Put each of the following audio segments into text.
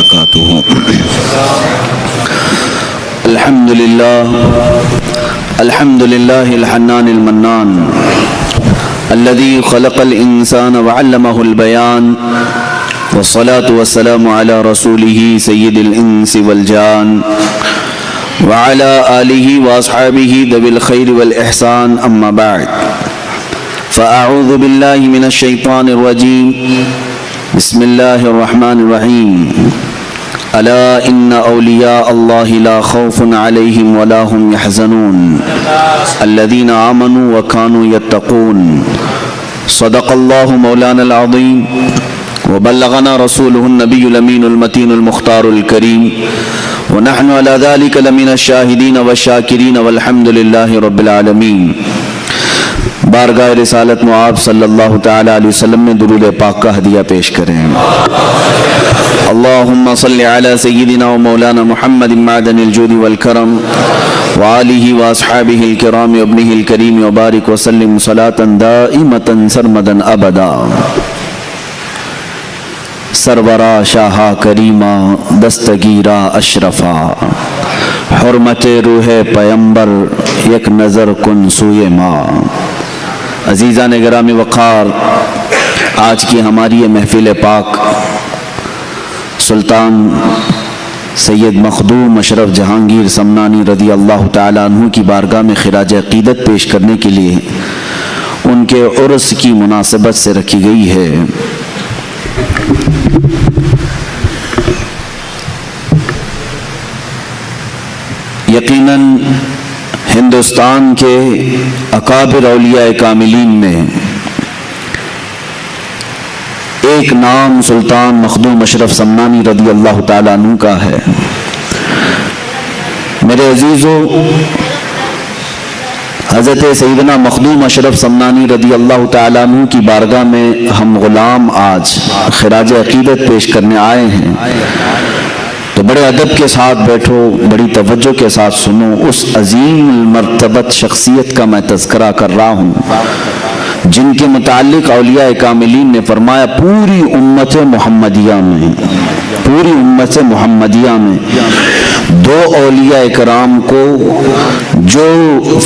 وبركاته. الحمد لله الحنان المنان الذي خلق الإنسان وعلمه البيان، والصلاة والسلام على رسوله سيد الإنس والجان وعلى آله وأصحابه ذوي الخير والإحسان. أما بعد، فأعوذ بالله من الشيطان الرجيم. بسم الله الرحمن الرحيم. ألا إن أولياء الله لا خوف عليهم ولا هم يحزنون الذين آمنوا وكانوا يتقون. صدق الله مولانا العظيم وبلغنا رسوله النبي الأمين المتين المختار الكريم، ونحن على ذلك لمن الشاهدين والشاكرين والحمد لله رب العالمين. بارگاہ رسالت معاب صلی اللہ تعالی علیہ وسلم میں درود پاک کا ہدیہ پیش کریں. اللہم صلی علی سیدنا و مولانا محمد معدن الجود والکرم وآلہ واصحابہ الکرام وابنہ الکریم وبارک وسلم صلاة دائمتا سرمدا ابدا. سرورا شاہا کریمہ دستگیرہ اشرفا، حرمت روح پیمبر یک نظر کن سوئے ماں. عزیزان گرامی وقار، آج کی ہماری یہ محفل پاک سلطان سید مخدوم اشرف جہانگیر سمنانی رضی اللہ تعالیٰ عنہ کی بارگاہ میں خراج عقیدت پیش کرنے کے لیے ان کے عرس کی مناسبت سے رکھی گئی ہے. یقیناً ہندوستان کے اکابر اولیاء کاملین میں ایک نام سلطان مخدوم اشرف سمنانی رضی اللہ تعالیٰ عنہ کا ہے. میرے عزیزو، حضرت سیدنا مخدوم اشرف سمنانی رضی اللہ تعالیٰ عنہ کی بارگاہ میں ہم غلام آج خراج عقیدت پیش کرنے آئے ہیں، تو بڑے ادب کے ساتھ بیٹھو، بڑی توجہ کے ساتھ سنو. اس عظیم المرتبت شخصیت کا میں تذکرہ کر رہا ہوں جن کے متعلق اولیاء کاملین نے فرمایا پوری امت محمدیہ میں دو اولیاء کرام کو جو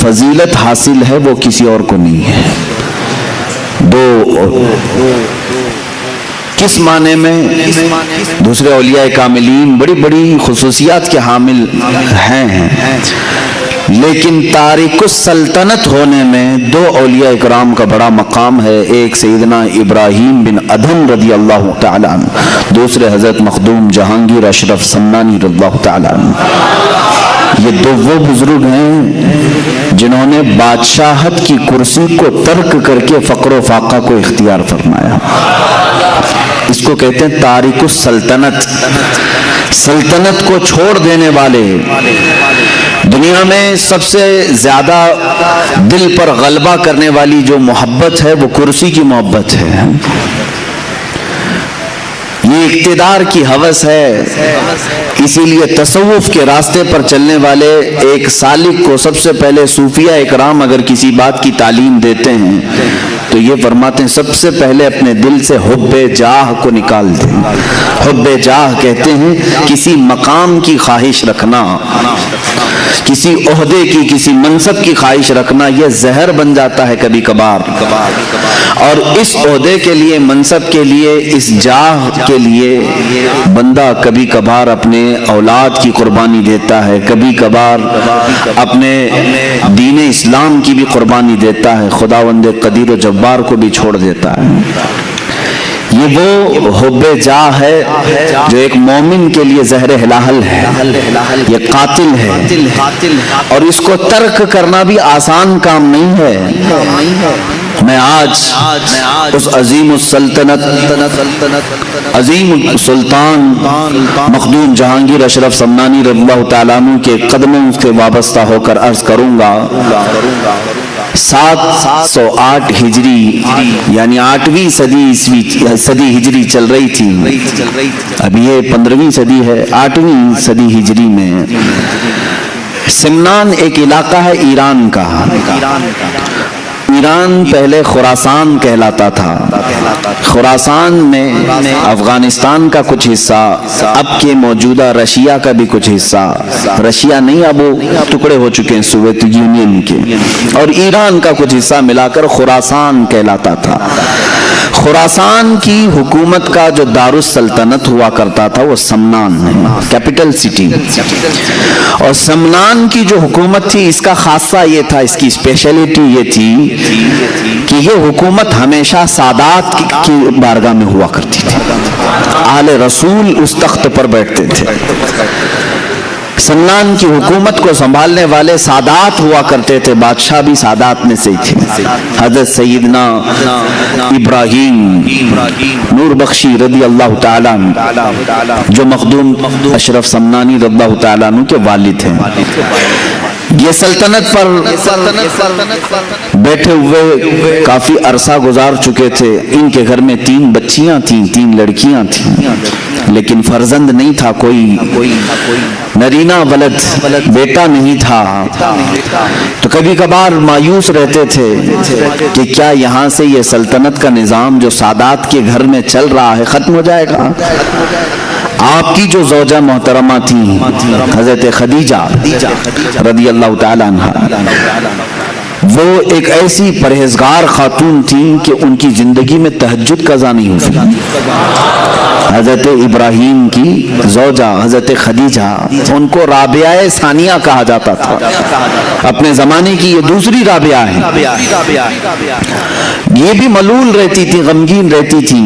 فضیلت حاصل ہے وہ کسی اور کو نہیں ہے. دو کس معنی میں؟ دوسرے اولیاء کاملین بڑی بڑی خصوصیات کے حامل ہیں، لیکن تارک السلطنت ہونے میں دو اولیاء اکرام کا بڑا مقام ہے. ایک سیدنا ابراہیم بن ادھم رضی اللہ تعالیٰ عنہ، دوسرے حضرت مخدوم جہانگیر اشرف سمنانی رضی اللہ تعالیٰ عنہ. یہ دو وہ بزرگ ہیں جنہوں نے بادشاہت کی کرسی کو ترک کر کے فقر و فاقہ کو اختیار فرمایا. اس کو کہتے ہیں تارک السلطنت، سلطنت کو چھوڑ دینے والے. دنیا میں سب سے زیادہ دل پر غلبہ کرنے والی جو محبت ہے وہ کرسی کی محبت ہے. یہ اقتدار کی ہوس ہے. اسی لیے تصوف کے راستے پر چلنے والے ایک سالک کو سب سے پہلے صوفیہ اکرام اگر کسی بات کی تعلیم دیتے ہیں تو یہ فرماتے ہیں سب سے پہلے اپنے دل سے حب جاہ کو نکال دیں. حب جاہ کہتے ہیں کسی مقام کی خواہش رکھنا، کسی عہدے کی، کسی منصب کی خواہش رکھنا. یہ زہر بن جاتا ہے کبھی کبھار، اور اس عہدے کے لیے، منصب کے لیے، اس جاہ کے لیے بندہ کبھی کبھار اپنے اولاد کی قربانی دیتا ہے، کبھی کبھار اپنے دین اسلام کی بھی قربانی دیتا ہے، خداوند قدیر و جبار کو بھی چھوڑ دیتا ہے. یہ وہ حب جاہ ہے جو ایک مومن کے لیے زہر ہلاہل ہے، یہ قاتل ہے، اور اس کو ترک کرنا بھی آسان کام نہیں ہے. میں آج اس عظیم السلطنت، عظیم سلطان مخدوم جہانگیر اشرف سمنانی رضی اللہ تعالیٰ عنہ کے قدموں سے وابستہ ہو کر عرض کروں گا. 708 ہجری یعنی 8ویں صدی ہجری چل رہی تھی. اب یہ 15ویں صدی ہے. 8ویں صدی ہجری میں سمنان ایک علاقہ ہے ایران کا. ایران پہلے خراسان کہلاتا تھا. خراسان میں افغانستان کا کچھ حصہ، اب کے موجودہ رشیا کا بھی کچھ حصہ، رشیا نہیں اب وہ ٹکڑے ہو چکے ہیں سوویت یونین کے، اور ایران کا کچھ حصہ ملا کر خراسان کہلاتا تھا. خراسان کی حکومت کا جو دارالسلطنت ہوا کرتا تھا وہ سمنان ہے، کیپٹل سٹی. اور سمنان کی جو حکومت تھی اس کا خاصہ یہ تھا، اس کی اسپیشلٹی یہ تھی کہ یہ حکومت ہمیشہ سادات کی بارگاہ میں ہوا کرتی تھی. آل رسول اس تخت پر بیٹھتے تھے. سمنان کی حکومت کو سنبھالنے والے سادات ہوا کرتے تھے، بادشاہ بھی سادات میں سے ہی تھے. حضرت سیدنا ابراہیم نور بخشی رضی اللہ تعالیٰ عنہ جو مخدوم اشرف سمنانی رضی اللہ تعالیٰ عنہ کے والد ہیں، یہ سلطنت پر بیٹھے ہوئے کافی عرصہ گزار چکے تھے. ان کے گھر میں 3 بچیاں تھیں، 3 لڑکیاں تھیں، لیکن فرزند نہیں تھا، کوئی نرینہ ولد بیٹا نہیں تھا. تو کبھی کبھار مایوس رہتے تھے کہ کیا یہاں سے یہ سلطنت کا نظام جو سادات کے گھر میں چل رہا ہے ختم ہو جائے گا. آپ کی جو زوجہ محترمہ تھی حضرت خدیجہ رضی اللہ تعالی عنہ، وہ ایک ایسی پرہیزگار خاتون تھی کہ ان کی زندگی میں تہجد قضا نہیں ہوئی. حضرت ابراہیم کی زوجہ حضرت خدیجہ، ان کو رابعہ ثانیہ کہا جاتا تھا. اپنے زمانے کی یہ دوسری رابعہ ہے. یہ بھی ملول رہتی تھی، غمگین رہتی تھی.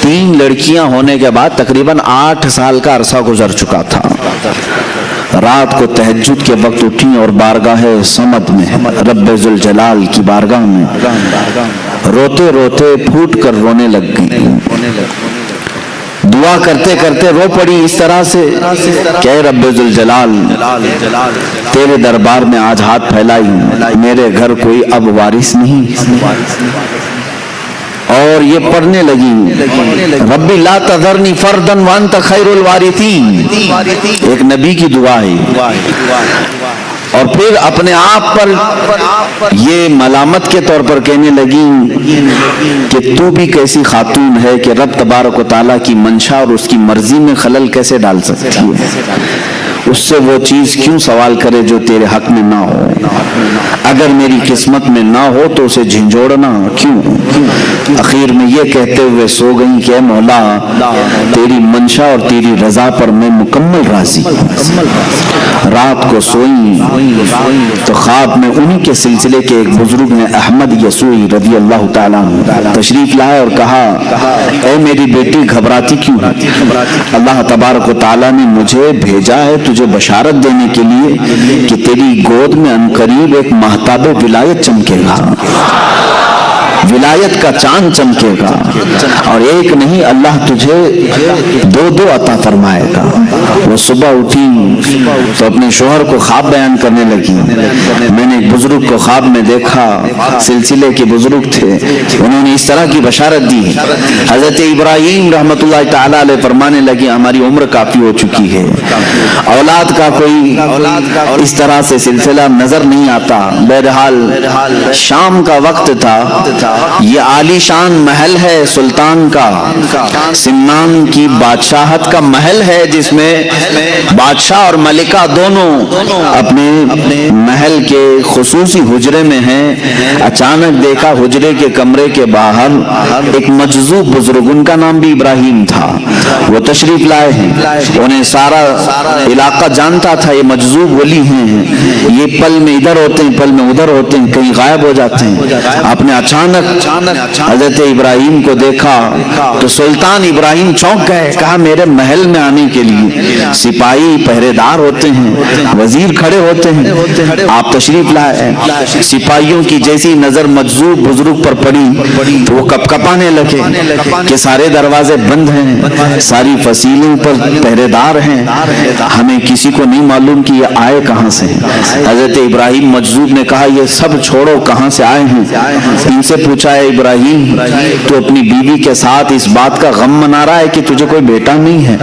3 لڑکیاں ہونے کے بعد تقریباً 8 سال کا عرصہ گزر چکا تھا. رات کو تہجد کے وقت اٹھیں اور بارگاہ صمد میں، رب ذوالجلال کی بارگاہ میں روتے روتے پھوٹ کر رونے لگ گئی. دعا کرتے کرتے رو پڑی اس طرح سے کہ رب ذوالجلال، تیرے دربار میں آج ہاتھ پھیلائی، میرے گھر کوئی اب وارث نہیں. اور یہ پڑھنے لگی ربی لا تذرنی فردا وانت خیر الوارثین. ایک نبی کی دعا ہے. اور پھر اپنے آپ پر یہ ملامت کے طور پر کہنے لگی کہ تو بھی کیسی خاتون ہے کہ رب تبارک و تعالیٰ کی منشا اور اس کی مرضی میں خلل کیسے ڈال سکتی ہے. اس سے وہ چیز کیوں سوال کرے جو تیرے حق میں نہ ہو. اگر میری قسمت میں نہ ہو تو اسے جھنجھوڑنا کیوں. اخیر میں یہ کہتے ہوئے سو گئی کہ اے مولا، تیری منشا اور تیری رضا پر میں مکمل راضی. رات کو سوئی تو خواب میں انہی کے سلسلے کے ایک بزرگ نے، احمد یسوعی رضی اللہ تعالیٰ عنہ، تشریف لائے اور کہا اے میری بیٹی گھبراتی کیوں ہے؟ اللہ تبارک و تعالیٰ نے مجھے بھیجا ہے تجھے بشارت دینے کے لیے کہ تیری گود میں عنقریب ایک مہتاب ولایت چمکے گا، ولایت کا چاند چمکے گا. اور ایک نہیں، اللہ تجھے 2 عطا فرمائے گا. وہ صبح اٹھی تو اپنے شوہر کو خواب بیان کرنے لگی. میں نے ایک بزرگ کو خواب میں دیکھا، سلسلے کے بزرگ تھے، انہوں نے اس طرح کی بشارت دی. حضرت ابراہیم رحمۃ اللہ تعالی علیہ فرمانے لگی ہماری عمر کافی ہو چکی ہے، اولاد کا کوئی اس طرح سے سلسلہ نظر نہیں آتا. بہرحال شام کا وقت تھا. یہ عالی شان محل ہے سلطان کا، سمنان کی بادشاہت کا محل ہے، جس میں بادشاہ اور ملکہ دونوں اپنے محل کے خصوصی حجرے میں ہیں. اچانک دیکھا حجرے کے کمرے کے باہر ایک مجذوب بزرگ، ان کا نام بھی ابراہیم تھا، وہ تشریف لائے ہیں. انہیں سارا علاقہ جانتا تھا یہ مجذوب ولی ہیں، یہ پل میں ادھر ہوتے ہیں، پل میں ادھر ہوتے ہیں، کہیں غائب ہو جاتے ہیں. اپنے اچانک حضرت ابراہیم کو دیکھا تو سلطان ابراہیم چونک گئے. کہا میرے محل میں آنے کے لیے سپاہی پہرے دار ہوتے ہیں، وزیر کھڑے ہوتے ہیں، آپ تشریف لائے. سپاہیوں کی جیسی نظر مجذوب بزرگ پر پڑی تو وہ کپ کپانے لگے کہ سارے دروازے بند ہیں، ساری فصیلوں پر پہرے دار ہیں، ہمیں کسی کو نہیں معلوم کہ یہ آئے کہاں سے. حضرت ابراہیم مجذوب نے کہا یہ سب چھوڑو، کہاں سے آئے ہیں؟ ان سے پوچھو پوچھا ہے ابراہیم تو اپنی بیوی کے ساتھ اس بات کا غم منا رہا ہے کہ تجھے کوئی بیٹا نہیں ہے،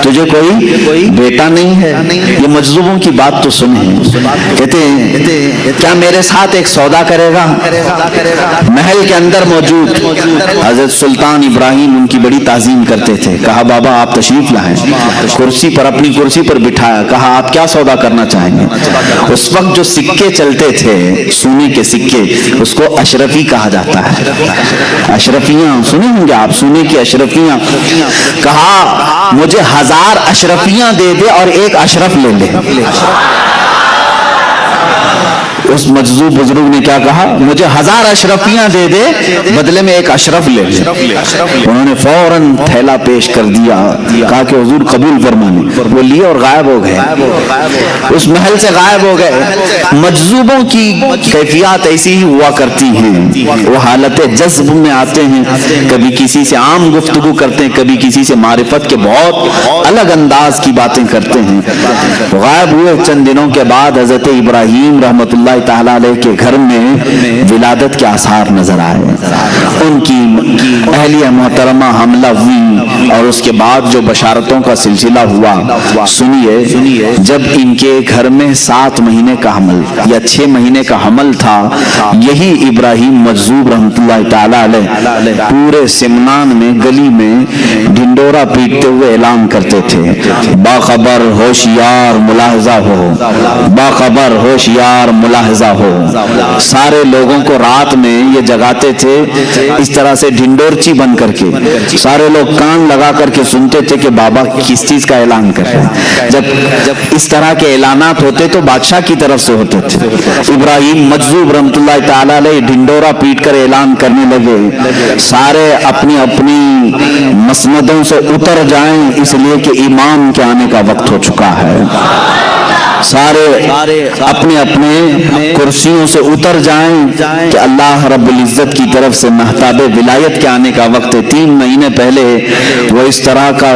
تجھے کوئی بیٹا نہیں ہے؟ یہ مجذوبوں کی بات تو سنیں، کہتے ہیں کیا میرے ساتھ ایک سودا کرے گا؟ محل کے اندر موجود حضرت سلطان ابراہیم ان کی بڑی تعظیم کرتے تھے، کہا بابا آپ تشریف لائیں، کرسی پر اپنی کرسی پر بٹھایا، کہا آپ کیا سودا کرنا چاہیں گے؟ اس وقت جو سکے چلتے تھے سونے کے سکے، اس کو اشرفی کہا جاتا ہے، اشرفیاں سنے ہوں گے آپ، سونے کی اشرفیاں، کہا مجھے 1000 اشرفیاں دے دے اور ایک اشرف لے لے۔ اس مجذوب بزرگ نے کیا کہا؟ مجھے 1000 اشرفیاں دے دے بدلے میں ایک اشرف لے لے۔ انہوں نے فوراً تھیلا پیش کر دیا، کہا کہ حضور قبول فرمائیں، وہ لیے اور غائب ہو گئے، اس محل سے غائب ہو گئے۔ مجذوبوں کی کیفیات ایسی ہی ہوا کرتی ہیں، وہ حالت جذب میں آتے ہیں، کبھی کسی سے عام گفتگو کرتے ہیں، کبھی کسی سے معرفت کے بہت الگ انداز کی باتیں کرتے ہیں۔ غائب ہوئے چند دنوں کے بعد حضرت ابراہیم رحمۃ اللہ تعالیٰ علیہ کے گھر میں ولادت کے آثار نظر آئے، ان کی اہلیہ محترمہ حملہ ہوئی، اور اس کے بعد جو بشارتوں کا سلسلہ ہوا سنیے، جب ان کے گھر میں 7 مہینے کا حمل یا 6 مہینے کا حمل تھا، یہی ابراہیم مجذوب رحمۃ اللہ تعالیٰ علیہ پورے سمنان میں گلی میں ڈھنڈورا پیٹتے ہوئے اعلان کرتے تھے، باخبر ہوشیار ملاحظہ ہو، باخبر ہوشیار ملاحظہ ہو۔ سارے لوگوں کو رات میں یہ جگاتے تھے اس طرح سے ڈھنڈورچی بن کر کے، سارے لوگ کان لگا کر کے سنتے تھے کہ بابا کس چیز کا اعلان کر رہے ہیں۔ جب اس طرح کے اعلانات ہوتے تو بادشاہ کی طرف سے ہوتے تھے۔ ابراہیم مجذوب رحمۃ اللہ تعالیٰ علیہ ڈھنڈورا پیٹ کر اعلان کرنے لگے، سارے اپنی اپنی مسندوں سے اتر جائیں اس لیے کہ امام کے آنے کا وقت ہو چکا ہے، سارے اپنے اپنے کرسیوں سے اتر جائیں کہ اللہ رب العزت کی طرف سے مہتاب ولایت کے آنے کا وقت ہے۔ 3 مہینے پہلے وہ اس طرح کا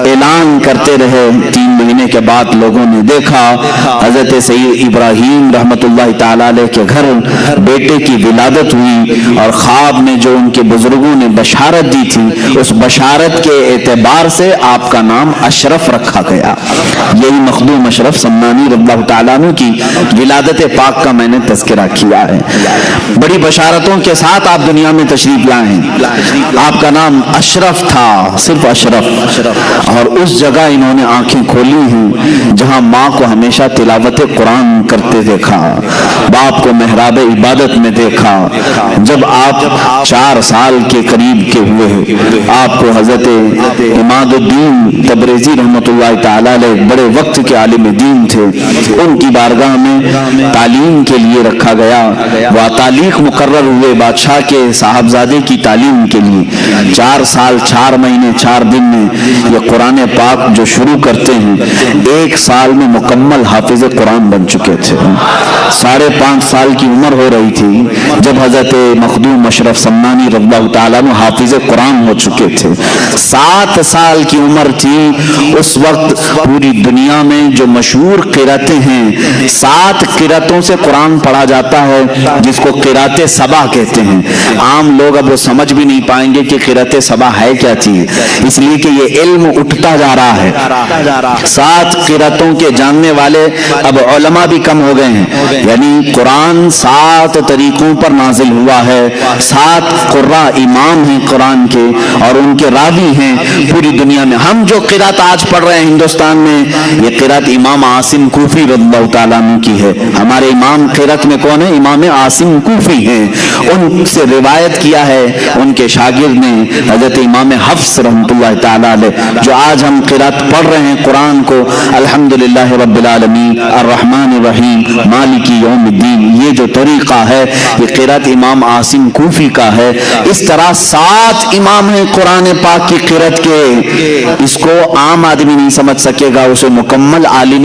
اعلان کرتے رہے، 3 مہینے کے بعد لوگوں نے دیکھا حضرت سید ابراہیم رحمۃ اللہ تعالیٰ علیہ کے گھر بیٹے کی ولادت ہوئی، اور خواب میں جو ان کے بزرگوں نے بشارت دی تھی اس بشارت کے اعتبار سے آپ کا نام اشرف رکھا گیا۔ یہی مخدوم اشرف سمنانی رضی اللہ تعالیٰ عنہ کی ولادت پاک کا میں نے تذکرہ کیا ہے۔ بڑی بشارتوں کے ساتھ آپ دنیا میں تشریف لائے ہیں، آپ کا نام اشرف تھا، صرف اشرف، اور اس جگہ انہوں نے آنکھیں کھولی ہیں جہاں ماں کو ہمیشہ تلاوت قرآن کرتے دیکھا، باپ کو محراب عبادت میں دیکھا۔ جب آپ 4 سال کے قریب کے ہوئے، آپ کو حضرت عماد الدین تبریزی رحمۃ اللہ تعالیٰ علیہ بڑے وقت کے عالم دین تھے، ان کی بارگاہ میں تعلیم کے لیے رکھا گیا، وہ تعلیق مقرر ہوئے بادشاہ کے صاحبزادے کی تعلیم کے لیے۔ 4 سال 4 مہینے 4 دن میں یہ قرآن پاک جو شروع کرتے ہیں 1 سال میں مکمل حافظ قرآن بن چکے تھے۔ 5.5 سال کی عمر ہو رہی تھی جب حضرت مخدوم اشرف سمنانی رضی اللہ تعالیٰ عنہ حافظ قرآن ہو چکے تھے۔ 7 سال کی عمر تھی اس وقت پوری دنیا میں جو مشہور قرأتیں ہیں، 7 قرأتوں سے قرآن پڑھا جاتا ہے جس کو قرأت سبا کہتے ہیں۔ عام لوگ اب وہ سمجھ بھی نہیں پائیں گے کہ قرأت سبا ہے کیا چیز، اس لیے کہ یہ علم اٹھتا جا رہا ہے۔ 7 قرأتوں کے جاننے والے اب علماء بھی کم ہو گئے ہیں، یعنی قرآن 7 طریقوں پر نازل ہوا ہے، 7 قراء امام ہیں قرآن کے اور ان کے راوی ہیں پوری دنیا میں۔ ہم جو قرأت آج پڑھ رہے ہیں ہندوستان میں، یہ قرأت امام عاصم کوفی رضی اللہ تعالیٰ عنہ کی ہے۔ ہمارے امام قرأت میں کون ہے؟ امام عاصم کوفی ہیں، ان سے روایت کیا ہے ان کے شاگرد نے حضرت امام حفص رحمۃ اللہ تعالیٰ علیہ۔ جو آج ہم قرأت پڑھ رہے ہیں قرآن کو، الحمدللہ رب العالمین الرحمن الرحیم مالک یوم الدین، یہ جو طریقہ ہے یہ قرأت امام عاصم کوفی کا ہے۔ اس طرح 7 امام ہیں قرآن پاک کی قرأت کے، اس کو عام آدمی نہیں سمجھ سکے گا، اسے مکمل عالم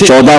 14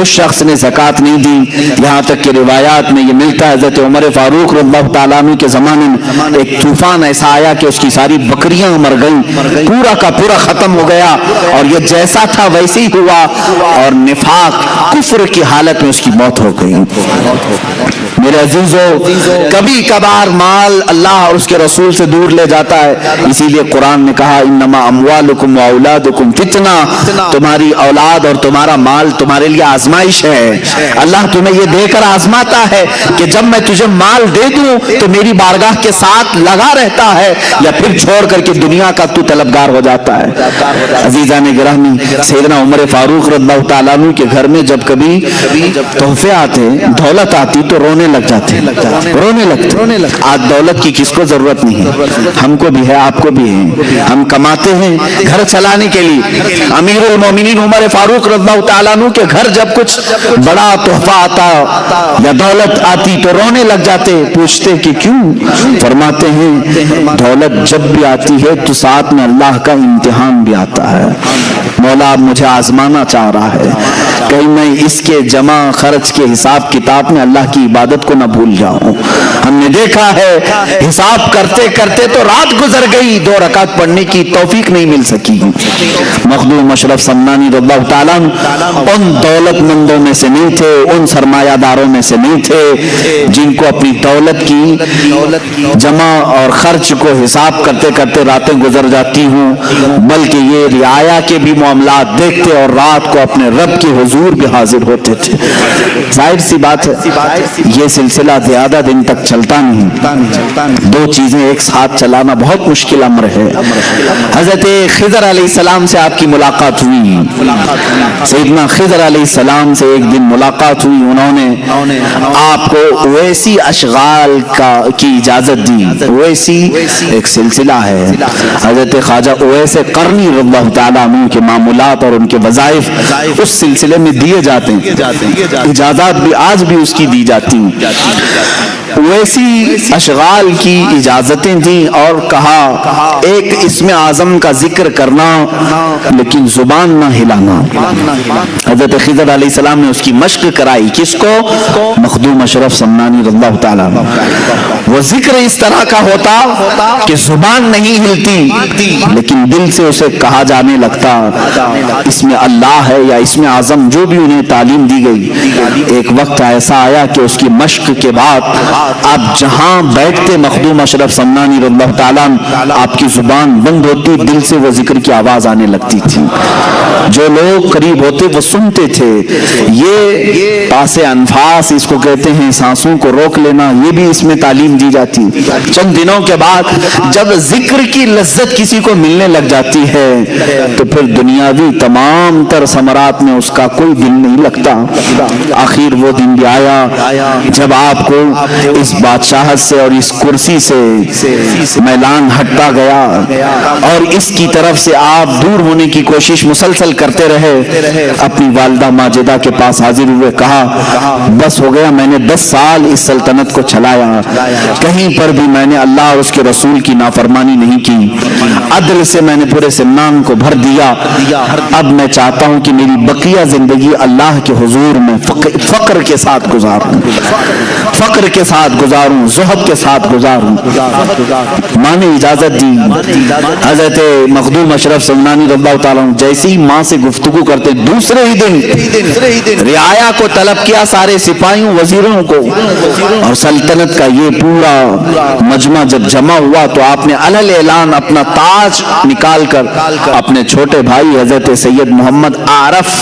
اس شخص نے زکوٰۃ نہیں دی، یہاں تک کہ روایات میں یہ ملتا ہے حضرت عمر فاروق رضی اللہ تعالیٰ عنہ کے زمانے میں ایک طوفان ایسا آیا کہ اس کی ساری بکریاں مر گئیں، پورا کا پورا ختم ہو گیا، اور یہ جیسا تھا ویسے ہی ہوا، اور نفاق کفر کی حالت میں اس کی موت ہو گئی۔ میرے عزیزو، کبھی کبھار مال اللہ اور اس کے رسول سے دور لے جاتا ہے، اسی لیے قرآن نے کہا انما اموالکم واولادکم فتنہ، تمہاری اولاد اور تمہارا مال تمہارے لیے آزمائش ہے۔ اللہ تمہیں یہ دے کر آزماتا ہے کہ جب میں تجھے مال دے دوں تو میری بارگاہ کے ساتھ لگا رہتا ہے، یا پھر چھوڑ کر کے دنیا کا تو طلبگار ہو جاتا ہے۔ عزیزان گرامی، سیدنا عمر فاروق رضی اللہ تعالیٰ عنہ کے گھر میں جب کبھی تحفے آتے، دولت آتی تو رونے لگ جاتے، رونے لگتے۔ آج دولت کی کس کو ضرورت نہیں ہے، ہم کو بھی ہے، آپ کو بھی ہے، ہم کماتے ہیں گھر چلانے کے لیے۔ امیر المومنین عمر فاروق رضی اللہ تعالیٰ عنہ کے گھر جب کچھ بڑا تحفہ آتا یا دولت آتی تو رونے لگ جاتے، پوچھتے کہ کیوں؟ فرماتے ہیں دولت جب بھی آتی ہے تو ساتھ میں اللہ کا امتحان بھی آتا ہے، مولا اب مجھے آزمانا چاہ رہا ہے، کہیں میں اس کے جمع خرچ کے حساب کتاب میں اللہ کی عبادت کو نہ بھول جاؤں۔ ہم نے دیکھا ہے حساب کرتے کرتے تو رات گزر گئی، 2 رکعت پڑھنے کی توفیق نہیں مل سکی۔ مخدوم اشرف سمنانی رضی اللہ تعالیٰ ان دولت مندوں میں سے نہیں تھے، ان سرمایہ داروں میں سے نہیں تھے جن کو اپنی دولت کی جمع اور خرچ کو حساب کرتے کرتے راتیں گزر جاتی ہوں، بلکہ یہ رعایا کے بھی معاملات دیکھتے اور رات کو اپنے رب کے حضور بھی حاضر ہوتے تھے۔ ظاہر سی بات ہے یہ سلسلہ زیادہ دن تک چلتا نہیں، 2 چیزیں ایک ساتھ چلانا بہت مشکل امر ہے۔ حضرت خضر علیہ السلام سے آپ کی ملاقات ہوئی، سیدنا خضر علیہ السلام سے ایک دن ملاقات ہوئی، انہوں نے آپ کو ویسی اشغال کی اجازت دی۔ ویسی ایک سلسلہ ہے، حضرت خواجہ اویس قرنی رضی اللہ تعالیٰ عنہ کے معمولات اور ان کے وظائف اس سلسلے میں دیے جاتے ہیں، اجازت بھی آج بھی اس کی دی جاتی ہیں۔ ویسی اشغال کی اجازتیں دیں اور کہا ایک اسم اعظم کا ذکر کرنا لیکن زبان نہ ہلانا۔ حضرت خضر علیہ السلام نے اس کی مشق کرائی، کس کو؟ مخدوم اشرف سمنانی رضی اللہ تعالیٰ عنہ۔ وہ ذکر اس طرح کا ہوتا کہ زبان نہیں ہلتی لیکن دل سے اسے کہا جانے لگتا، اس میں اللہ ہے یا اس میں اعظم جو بھی انہیں تعلیم دی گئی۔ ایک وقت ایسا آیا کہ اس کی مشق کے بعد آپ جہاں بیٹھتے مخدوم اشرف سمنانی رضی اللہ تعالیٰ عنہ، آپ کی زبان بند ہوتی، دل سے وہ ذکر کی آواز آنے لگتی تھی، جو لوگ قریب ہوتے وہ سنتے تھے۔ یہ پاس انفاس اس کو کہتے ہیں، سانسوں کو روک لینا، یہ بھی اس میں تعلیم دی جاتی۔ چند دنوں کے بعد جب ذکر کی لذت کسی کو ملنے لگ جاتی ہے تو پھر دنیاوی تمام تر ثمرات میں اس کا کوئی دل نہیں لگتا۔ آخر وہ دن بھی آیا جب آپ کو اس بادشاہت سے اور اس کرسی سے میلان ہٹتا گیا اور اس کی طرف سے آپ دور ہونے کی کوشش مسلسل کرتے رہے۔ اپنی والدہ ماجدہ کے پاس حاضر ہوئے، کہا بس ہو گیا، میں نے 10 سال اس سلطنت کو چلایا، کہیں پر بھی میں نے اللہ اور اس کے رسول کی نافرمانی نہیں کی، عدل سے میں نے پورے سمنان کو بھر دیا۔ اب میں چاہتا ہوں کہ میری بقیہ زندگی اللہ کے حضور میں فقر کے ساتھ گزاروں، فقر کے ساتھ گزاروں، زہد کے ساتھ گزاروں۔ ماں نے اجازت دی۔ حضرت مخدوم اشرف سمنانی رضی اللہ تعالیٰ عنہ جیسی ہی ماں سے گفتگو کرتے، دوسرے ہی دن رعایا کو طلب کیا، سارے سپاہیوں وزیروں کو، اور سلطنت کا یہ پورا مجمع جب جمع ہوا تو آپ نے علل اعلان اپنا تاج نکال کر اپنے چھوٹے بھائی حضرت سید محمد عارف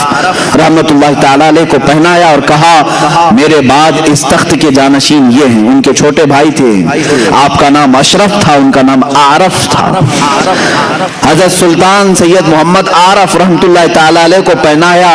رحمت اللہ تعالیٰ علیہ کو پہنایا اور کہا میرے بعد اس تخت کے جانشین یہ ہیں۔ ان کے چھوٹے بھائی تھے، آپ کا نام اشرف تھا، ان کا نام عارف تھا۔ حضرت سلطان سید محمد عارف رحمت اللہ تعالیٰ علیہ کو پہنایا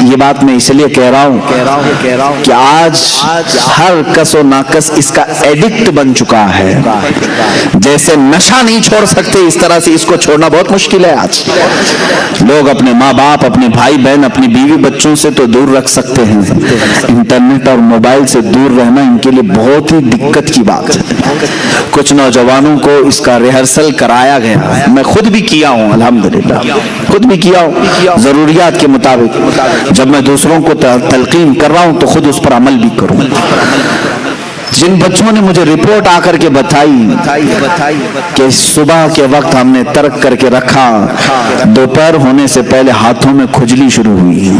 یہ بات میں اس لیے کہہ رہا ہوں کہ آج ہر کس و ناکس اس کا ایڈکٹ بن چکا ہے. جیسے نشہ نہیں چھوڑ سکتے اس طرح سے اس کو چھوڑنا بہت مشکل ہے. آج لوگ اپنے ماں باپ, اپنے بھائی بہن, اپنی بیوی بچوں سے تو دور رکھ سکتے ہیں, انٹرنیٹ اور موبائل سے دور رہنا ان کے لیے بہت ہی دقت کی بات ہے. کچھ نوجوانوں کو اس کا ریہرسل کرایا گیا ہے, میں خود بھی کیا ہوں, الحمدللہ خود بھی کیا ہوں, ضروریات کے مطابق. جب میں دوسروں کو تلقین کر رہا ہوں تو خود اس پر عمل بھی کروں. جن بچوں نے مجھے رپورٹ آ کر کے بتائی کہ صبح کے وقت ہم نے ترک کر کے رکھا, دوپہر ہونے سے پہلے ہاتھوں میں کھجلی شروع ہوئی,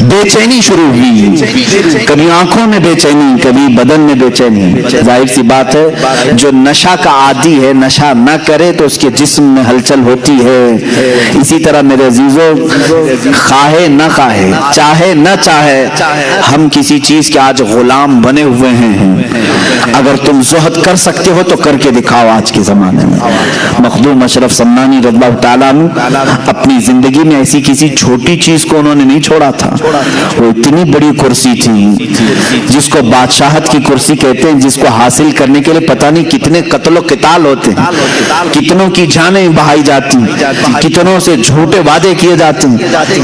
بے چینی شروع ہوئی, کبھی آنکھوں میں بے چینی, کبھی بدن میں بے چینی. ظاہر سی بات ہے جو نشہ کا عادی ہے نشہ نہ کرے تو اس کے جسم میں ہلچل ہوتی ہے. اسی طرح میرے عزیزوں, خواہے نہ خواہے, چاہے نہ چاہے, ہم کسی چیز کے آج غلام بنے ہوئے ہیں. اگر تم زہد کر سکتے ہو تو کر کے دکھاؤ. آج کے زمانے میں مخدوم اشرف سمنانی رضی اللہ تعالیٰ عنہ اپنی زندگی میں ایسی کسی چھوٹی چیز کو انہوں نے نہیں چھوڑا تھا. وہ اتنی بڑی کرسی تھی جس کو بادشاہت کی کرسی کہتے ہیں, جس کو حاصل کرنے کے لیے پتہ نہیں کتنے قتل و قتال ہوتے ہیں, کتنوں کی جانیں بہائی جاتی, کتنوں سے جھوٹے وعدے کیے جاتے,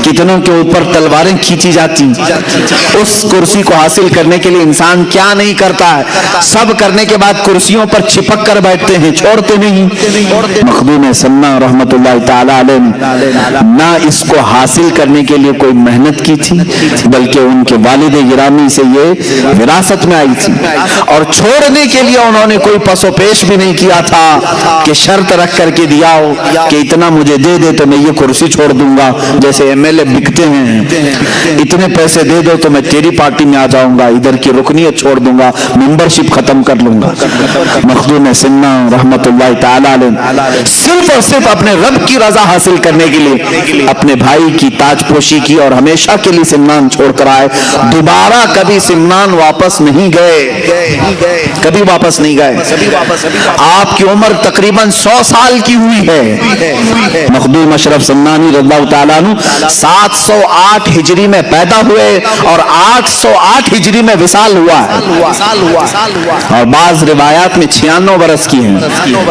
کتنوں کے اوپر تلواریں کھینچی جاتی. اس کرسی کو حاصل کرنے کے لیے انسان کیا نہیں کرتا ہے, سب کرنے کے بعد کرسیوں پر چپک کر بیٹھتے ہیں, چھوڑتے نہیں. مخدوم سمنا رحمت اللہ تعالی علیہ نہ اس کو حاصل کرنے کے لیے کوئی محنت کی تھی, بلکہ ان کے والد گرامی سے یہ وراثت میں آئی تھی. اور چھوڑنے کے لیے انہوں نے کوئی پس و پیش بھی نہیں کیا تھا کہ شرط رکھ کر کے دیا ہو کہ اتنا مجھے دے دے تو میں یہ کرسی چھوڑ دوں گا. جیسے ایم ایل اے بکتے ہیں, اتنے پیسے دے دو تو میں تیری پارٹی میں آ جاؤں گا, ادھر کی رکنیت چھوڑ دوں گا, ممبرشپ ختم کر لوں گا. مخدوم سمنا رحمت اللہ تعالی علیہ صرف اور صرف اپنے رب کی رضا حاصل کرنے کے لیے اپنے بھائی کی تاج پوشی کی اور ہمیشہ کے لیے سمنان چھوڑ کر آئے. دوبارہ کبھی سمنان واپس نہیں گئے, کبھی واپس نہیں گئے. آپ کی عمر تقریباً 100 سال کی ہوئی ہے. مخدوم اشرف سمنانی رضی اللہ تعالیٰ عنہ 708 ہجری میں پیدا ہوئے اور 808 ہجری میں وصال ہوا ہے, اور بعض روایات میں 96 برس کی ہیں,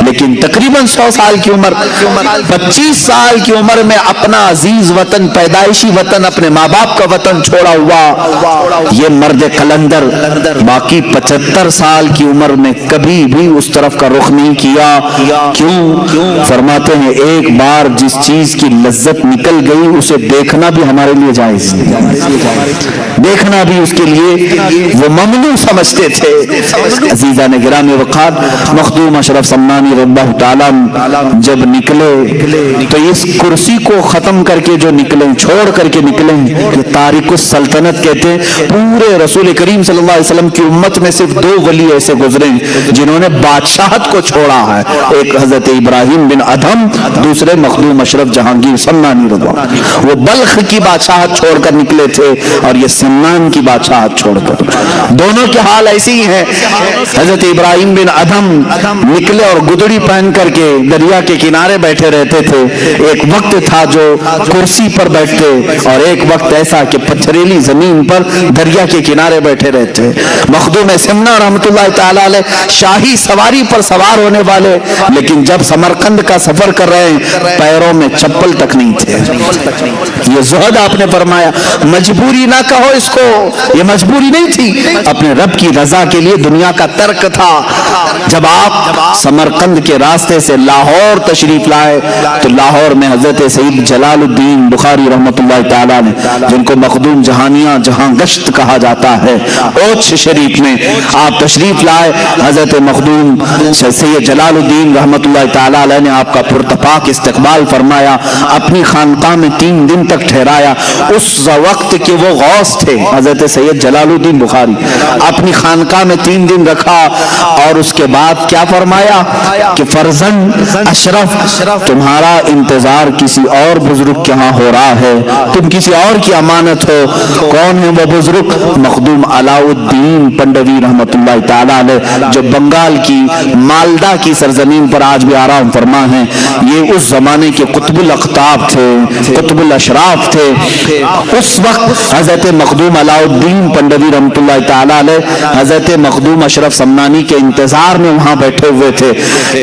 لیکن تقریباً 100 سال کی عمر. 25 سال کی عمر میں اپنا عزیز وطن, پیدائشی وطن, اپنے ماں باپ کا وطن چھوڑا ہوا یہ مرد قلندر باقی 75 سال کی عمر میں کبھی بھی اس طرف کا رخ نہیں کیا. کیوں؟ فرماتے ہیں ایک بار جس چیز کی لذت نکل گئی اسے دیکھنا بھی ہمارے لیے جائز نہیں, دیکھنا بھی اس کے لیے وہ ممنوع سمجھتے تھے. عزیزان گرامی وقار, مخدوم اشرف سمنانی رضی اللہ تعالیٰ جب نکلے تو اس کرسی کو ختم کر کے جو نکلے, چھوڑ کر کے نکلے, یہ تارک السلطنت کہتے ہیں. پورے رسول کریم صلی اللہ علیہ وسلم کی امت میں صرف 2 ولی ایسے گزرے جنہوں نے بادشاہت کو چھوڑا ہے, ایک حضرت ابراہیم بن ادھم, دوسرے مخدوم اشرف جہانگیر سمنانی رضی اللہ عنہ. وہ بلخ کی بادشاہت چھوڑ کر نکلے تھے اور یہ سمنان کی بادشاہت چھوڑ کر. دونوں کے حال ایسی ہی ہیں. حضرت ابراہیم بن ادھم نکلے اور گدڑی پہن کر کے دریا کے کنارے بیٹھے رہتے تھے. ایک وقت تھا جو کرسی پر بیٹھتے اور ایک وقت ایسا کہ پتھریلی زمین پر دریا کے کنارے بیٹھے رہتے. مخدوم سمنا رحمت اللہ تعالی علیہ شاہی سواری پر سوار ہونے والے, لیکن جب سمرقند کا سفر کر رہے ہیں پیروں میں چپل تک نہیں تھے. یہ زہد آپ نے فرمایا, مجبوری نہ کہو اس کو, یہ مجبوری نہیں تھی, اپنے رب کی رضا کے لیے دنیا کا ترک تھا. جب آپ سمرقند کے راستے سے لاہور تشریف لائے تو لاہور میں حضرت سید جلال الدین بخاری رحمت اللہ تعالیٰ نے, جن کو مخدوم جہانیاں جہاں گشت کہا جاتا ہے, اوچھ شریف میں آپ تشریف لائے. حضرت مخدوم سید جلال الدین رحمت اللہ تعالیٰ علیہ نے آپ کا پرتپاک استقبال فرمایا, اپنی خانقاہ میں 3 دن تک ٹھہرایا. اس وقت کے وہ غوث تھے حضرت سید جلال الدین بخاری, اپنی خانقاہ میں 3 دن رکھا اور اس کے بعد کیا فرمایا کہ فرزند اشرف تمہارا انتظار کسی اور بزرگ کے ہاں ہو رہا ہے، تم کسی اور کی امانت ہو۔ کون ہے وہ بزرگ؟ مخدوم علاء الدین پنڈوی رحمت اللہ تعالی علیہ، جو بنگال کی مالدہ کی سرزمین پر آج بھی آرام فرما ہیں۔ یہ اس زمانے کے قطب الاقطاب تھے، قطب الاشراف تھے۔ اس وقت حضرت مخدوم علاء الدین پنڈوی رحمت اللہ تعالی علیہ حضرت مخدوم اشرف سمنانی کے انتظار میں وہاں بیٹھے ہوئے تھے۔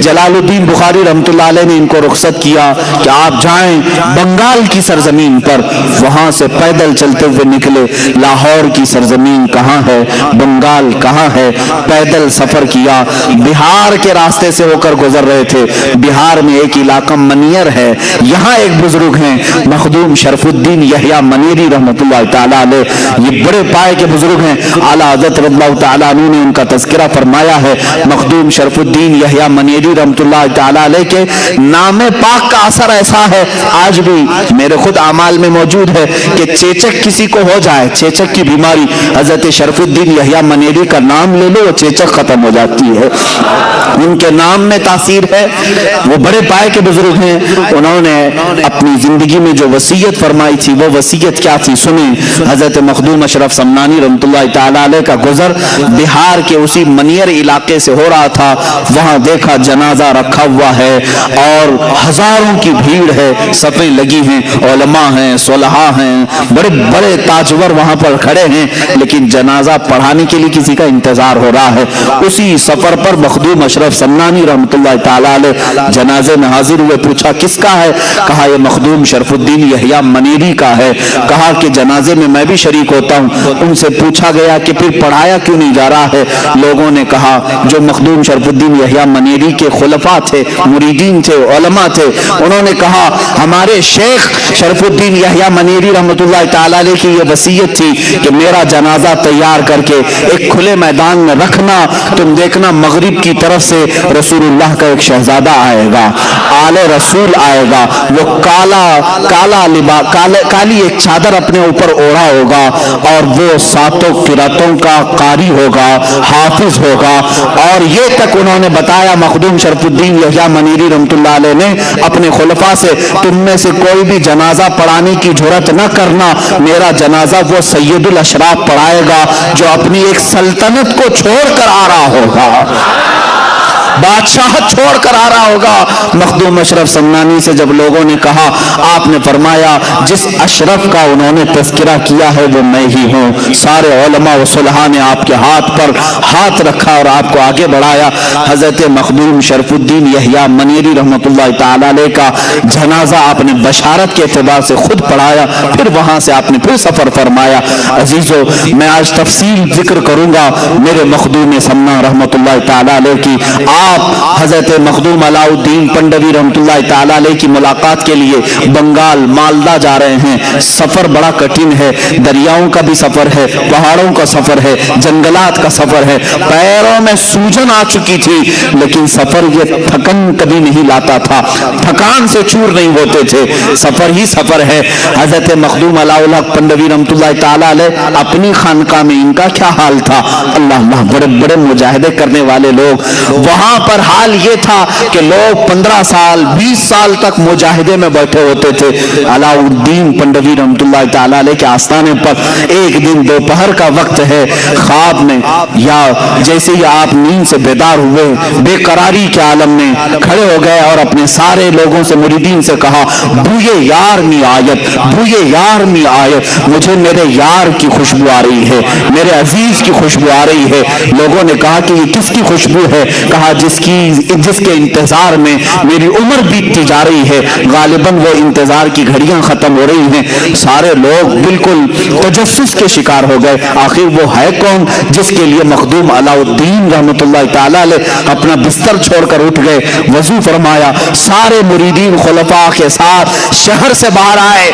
جلال الدین بخاری رحمت اللہ علیہ نے ان کو رخصت کیا کہ آپ جائیں بنگال کی سرزمین پر۔ وہاں سے پیدل چلتے ہوئے نکلے۔ لاہور کی سرزمین کہاں ہے، بنگال کہاں ہے، پیدل سفر کیا۔ بہار کے راستے سے ہو کر گزر رہے تھے۔ بہار میں ایک علاقہ منیر ہے، یہاں ایک بزرگ ہیں مخدوم شرف الدین یحییٰ منیری رحمت اللہ تعالی علیہ۔ یہ بڑے پائے کے بزرگ ہیں۔ اعلیٰ حضرت رضی اللہ تعالیٰ عنہ نے ان کا تذکرہ فرمایا ہے۔ مخدوم شرف الدین یحییٰ منیری رحمت اللہ تعالی علیہ کے نام پاک کا اثر ایسا ہے، آج بھی میرے خود اعمال میں موجود ہے کہ چیچک کسی کو ہو جائے، چیچک کی بیماری، حضرت شرف الدین یحییٰ منیری کا نام لے لو، وہ چیچک ختم ہو جاتی ہے۔ ان کے نام میں تاثیر ہے۔ وہ بڑے پائے کے بزرگ ہیں۔ انہوں نے اپنی زندگی میں جو وصیت فرمائی تھی، وہ وصیت کیا تھی سنیں۔ حضرت مخدوم اشرف سمنانی رحمت اللہ تعالی علیہ کا گزر بہار کے اسی منیر علاقے سے ہو رہا تھا۔ وہاں دیکھا جنازہ رکھا ہوا ہے اور ہزاروں کی بھیڑ ہے، صفیں لگی ہیں، علماء ہیں، صلحاء ہیں، بڑے بڑے تاجور وہاں پر کھڑے ہیں، لیکن جنازہ پڑھانے کے لیے کسی کا انتظار ہو رہا ہے۔ اسی سفر پر مخدوم اشرف سمنانی رحمت اللہ تعالی علیہ جنازے میں حاضر ہوئے۔ پوچھا کس کا ہے؟ کہا یہ مخدوم شرف الدین یحییٰ منیری کا ہے۔ کہا کہ جنازے میں بھی شریک ہوتا ہوں۔ ان سے پوچھا گیا کہ پھر پڑھایا کیوں نہیں جا رہا ہے؟ لوگوں نے کہا جو مخدوم شرف الدین یحییٰ منیری کے خلفاء تھے، مریدین تھے، علماء تھے، انہوں نے کہا ہمارے شیخ شرف الدین یحییٰ منیری رحمت اللہ تعالی علیہ کی یہ وصیت تھی کہ میرا جنازہ تیار کر کے ایک کھلے میدان میں رکھنا، تم دیکھنا مغرب کی طرف سے رسول اللہ کا ایک شہزادہ آئے گا، آل رسول آئے گا، وہ کالی ایک چادر اپنے اوپر اوڑھا ہوگا اور وہ ساتوں قراتوں کا قاری ہوگا، حافظ ہوگا۔ اور یہ تک انہوں نے بتایا مخدوم شرف الدین یحییٰ منیری رحمت اللہ علیہ نے اپنے خلفاء سے تم میں سے کوئی بھی جنازہ پڑھانے کی جرات نہ کرنا، میرا جنازہ وہ سید الاشراف پڑھائے گا جو اپنی ایک سلطنت کو چھوڑ کر آ رہا ہوگا، بادشاہت چھوڑ کر آ رہا ہوگا۔ مخدوم اشرف سمنانی سے جب لوگوں نے کہا، آپ نے فرمایا جس اشرف کا انہوں نے تذکرہ کیا ہے وہ میں ہی ہوں۔ سارے علماء و صلحاء نے آپ کے ہاتھ پر ہاتھ رکھا اور آپ کو آگے بڑھایا۔ حضرت مخدوم شرف الدین یحییٰ منیری رحمت اللہ تعالی علیہ کا جنازہ آپ نے بشارت کے اعتبار سے خود پڑھایا، پھر وہاں سے آپ نے پھر سفر فرمایا۔ عزیزو، میں آج تفصیل ذکر کروں گا میرے مخدوم سمنا رحمت اللہ تعالی علیہ کی۔ آپ حضرت مخدوم علاء الدین پنڈوی رحمت اللہ تعالی علیہ کی ملاقات کے لیے بنگال مالدہ جا رہے ہیں۔ سفر بڑا کٹھن ہے، دریاؤں کا بھی سفر ہے، پہاڑوں کا سفر ہے، جنگلات کا سفر ہے، پیروں میں سوجن آ چکی تھی، لیکن سفر یہ تھکن کبھی نہیں لاتا تھا، تھکان سے چور نہیں ہوتے تھے، سفر ہی سفر ہے۔ حضرت مخدوم علاء الحق پنڈوی رحمت اللہ تعالی علیہ اپنی خانقاہ میں ان کا کیا حال تھا؟ اللہ اللہ، بڑے بڑے مجاہدے کرنے والے لوگ، وہاں پر حال یہ تھا کہ لوگ 15 سال 20 سال تک مجاہدے میں بیٹھے ہوتے تھے۔ علاء الدین پنڈوی رحمت اللہ تعالی علیہ کے آستانے پر ایک دن دوپہر کا وقت ہے، خواب میں یا جیسے ہی آپ نیند سے بیدار ہوئے، بے قراری کے عالم میں کھڑے ہو گئے اور اپنے سارے لوگوں سے، مریدین سے کہا بوئے یار می آیت، بوئے یار می آیت، مجھے میرے یار کی خوشبو آ رہی ہے، میرے عزیز کی خوشبو آ رہی ہے۔ لوگوں نے کہا کہ یہ کس کی خوشبو ہے؟ کہا جس کے انتظار میں میری عمر بیتتی جا رہی ہے، غالباً وہ انتظار کی گھڑیاں ختم ہو رہی ہیں۔ سارے لوگ بالکل تجسس کے شکار ہو گئے، آخر وہ ہے کون جس کے لیے مخدوم علاء الدین رحمت اللہ تعالی علیہ اپنا بستر چھوڑ کر اٹھ گئے، وضو فرمایا، سارے مریدین خلفاء کے ساتھ شہر سے باہر آئے،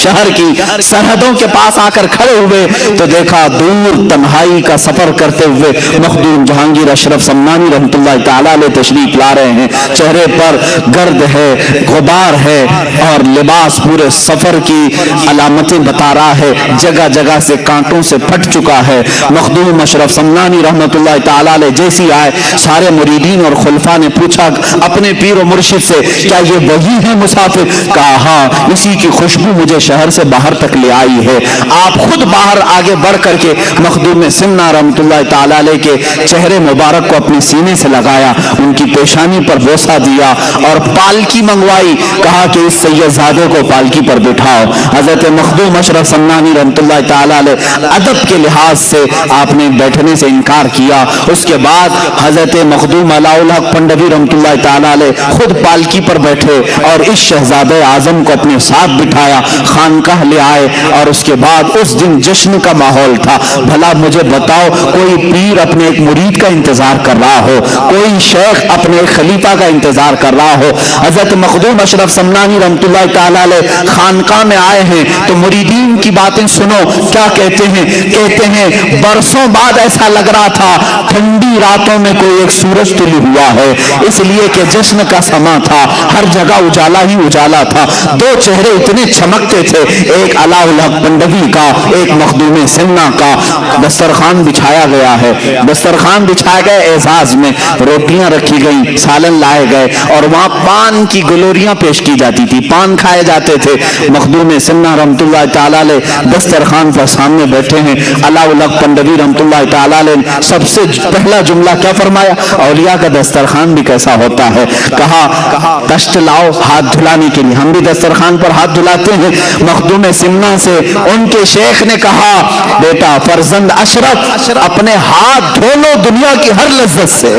شہر کی سرحدوں کے پاس آ کر کھڑے ہوئے تو دیکھا دور تنہائی کا سفر کرتے ہوئے مخدوم جہانگیر اشرف سمنانی رحمت رحمۃ اللہ تعالی علیہ تشریف لا رہے ہیں. چہرے پر گرد ہے, غبار ہے, اور لباس پورے سفر کی علامتیں بتا رہا ہے, جگہ جگہ سے کانٹوں سے پھٹ چکا ہے. مخدوم اشرف سمنانی رحمۃ اللہ تعالی علیہ جیسی آئے, سارے مریدین اور خلفاء نے پوچھا اپنے پیر و مرشد سے, کیا یہ وہی ہے مسافر؟ کہا ہاں, اسی کی خوشبو مجھے شہر سے باہر تک لے آئی ہے. آپ خود باہر آگے بڑھ کر کے مخدوم سمنا رحمۃ اللہ تعالی علیہ کے چہرے مبارک کو اپنے سینے سے لگایا, ان کی پیشانی پر بوسہ دیا اور پالکی منگوائی. کہا کہ اس سید زادے کو پالکی پر بٹھاؤ. حضرت مخدوم اشرف سمنانی رحمۃ اللہ تعالی علیہ ادب کے لحاظ سے آپ نے بیٹھنے سے انکار کیا. اس کے بعد حضرت مخدوم علاء الحق پنڈوی رحمۃ اللہ تعالی علیہ خود پالکی پر بیٹھے اور اس شہزادہ اعظم کو اپنے ساتھ بٹھایا, خانقاہ لے آئے, اور اس کے بعد اس دن جشن کا ماحول تھا. بھلا مجھے بتاؤ, کوئی پیر اپنے ایک مرید کا انتظار کر رہا ہو, کوئی شیخ اپنے ایک خلیفہ کا انتظار کر رہا ہو. حضرت مخدوم اشرف سمنانی رحمۃ اللہ تعالی علیہ خانقاہ میں آئے ہیں تو مریدین کی باتیں سنو, کیا کہتے ہیں؟ کہتے ہیں برسوں بعد ایسا لگ رہا تھا ٹھنڈی راتوں میں کوئی ایک سورج طلوع ہوا ہے, اس لیے کہ جشن کا سما تھا, ہر جگہ اجالا ہی اجالا تھا. دو چہرے اتنے چمکتے تھے, ایک علاء الحق پنڈوی کا, ایک مخدوم سمنا کا. دسترخوان بچھایا گیا ہے, دسترخوان بچھائے گئے, اعزاز میں روٹیاں رکھی گئیں, سالن لائے گئے, اور وہاں پان کی گلوریاں پیش کی جاتی تھی, پان کھائے جاتے تھے. مخدوم سمنا رحمۃ اللہ تعالی علیہ دسترخوان پر سامنے بیٹھے ہیں. علاء الحق پنڈوی رحمۃ اللہ تعالی علیہ سب سے پہلا جملہ کیا فرمایا؟ اولیاء کا دسترخوان بھی کیسا ہوتا ہے. کہا تشت لاؤ ہاتھ دھلانے کے لیے, ہم بھی دسترخوان پر ہاتھ دھلاتے ہیں. مخدوم سمنا سے ان کے شیخ نے کہا, بیٹا فرزند اشرف اپنے ہاتھ دھو لو دنیا کی ہر لذت سے,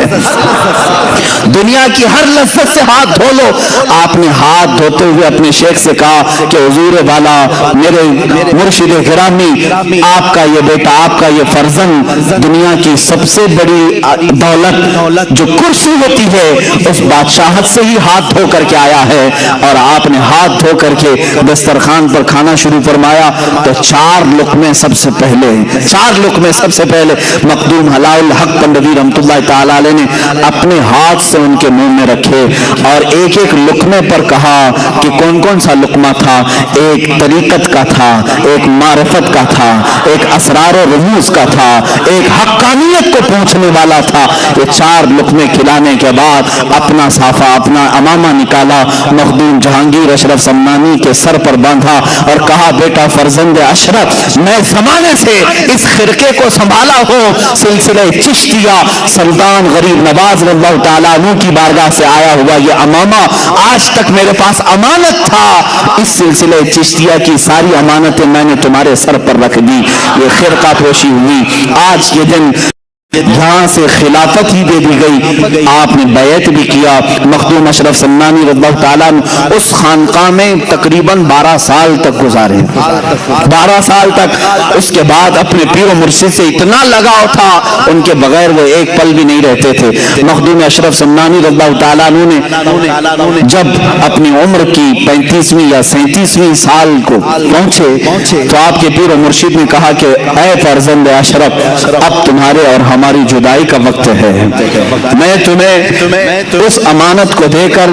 دنیا کی ہر لذت سے ہاتھ دھو لو. آپ نے ہاتھ دھوتے ہوئے اپنے شیخ سے کہا کہ حضور والا, میرے مرشد گرامی, آپ کا یہ بیٹا, آپ کا یہ فرزند دنیا کی سب سے بڑی دولت جو کرسی ہوتی ہے اس بادشاہت سے ہی ہاتھ دھو کر کے آیا ہے. اور آپ نے ہاتھ دھو کر کے دسترخوان پر کھانا شروع فرمایا تو 4 لقمے سب سے پہلے مخدوم علاء الحق پنڈوی رحمۃ اللہ تعالی علیہ نے اپنے ہاتھ سے ان کے منہ میں رکھے اور ایک ایک لقمے پر کہا کہ کون کون سا لقمہ تھا. ایک طریقت کا تھا, ایک معرفت کا تھا, ایک اسرار و رموز کا تھا, ایک حقانیت کو پہنچنے والا تھا. یہ 4 لقمے کھلانے کے بعد اپنا صافہ, اپنا امامہ نکالا, مخدوم جہانگیر اشرف سمنانی کے سر پر باندھا اور کہا, بیٹا فرزند اشرف, میں زمانے سے اس خرقے کو سنبھالا ہوں, سلسلہ چشتیہ سلطان غریب نواز رضی اللہ تعالیٰ عنہ کی بارگاہ سے آیا ہوا یہ امامہ آج تک میرے پاس امانت تھا. اس سلسلہ چشتیہ کی ساری امانتیں میں نے تمہارے سر پر رکھ دی. یہ خرقہ پوشی ہوئی. آج کے دن یہاں سے خلافت ہی دے دی گئی, آپ نے بیعت بھی کیا. مخدوم اشرف سمنانی رضی اللہ تعالیٰ اس خانقاہ میں تقریباً 12 سال تک گزارے, 12 سال تک. اس کے بعد اپنے پیر و مرشد سے اتنا لگاؤ تھا, ان کے بغیر وہ ایک پل بھی نہیں رہتے تھے. مخدوم اشرف سمنانی رضی اللہ تعالیٰ نے جب اپنی عمر کی 35ویں یا 37ویں سال کو پہنچے تو آپ کے پیر و مرشد نے کہا کہ اے فرزند اشرف, اب تمہارے اور ہماری جدائی کا وقت ہے. میں تمہیں اس امانت کو دے کر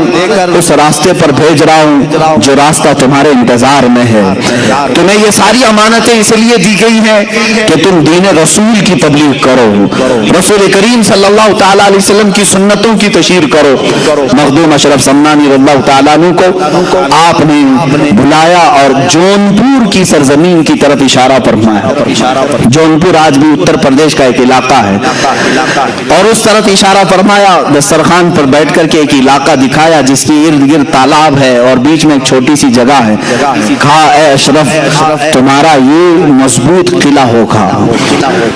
اس راستے پر بھیج رہا ہوں جو راستہ تمہارے انتظار میں ہے. تمہیں یہ ساری امانتیں اس لیے دی گئی ہیں کہ تم دین رسول کی تبلیغ کرو, رسول کریم صلی اللہ تعالیٰ علیہ وسلم کی سنتوں کی تشہیر کرو. مخدوم اشرف سمنانی رضی اللہ تعالیٰ عنہ کو آپ نے بلایا اور جونپور کی سرزمین کی طرف اشارہ فرمایا. جونپور آج بھی اتر پردیش کا ایک علاقہ ہے, اور اس طرف اشارہ فرمایا. دسترخوان پر بیٹھ کر کے ایک علاقہ دکھایا جس کی ارد گرد تالاب ہے اور بیچ میں ایک چھوٹی سی جگہ ہے. کہا, اے اشرف, تمہارا یہ مضبوط قلعہ ہوگا,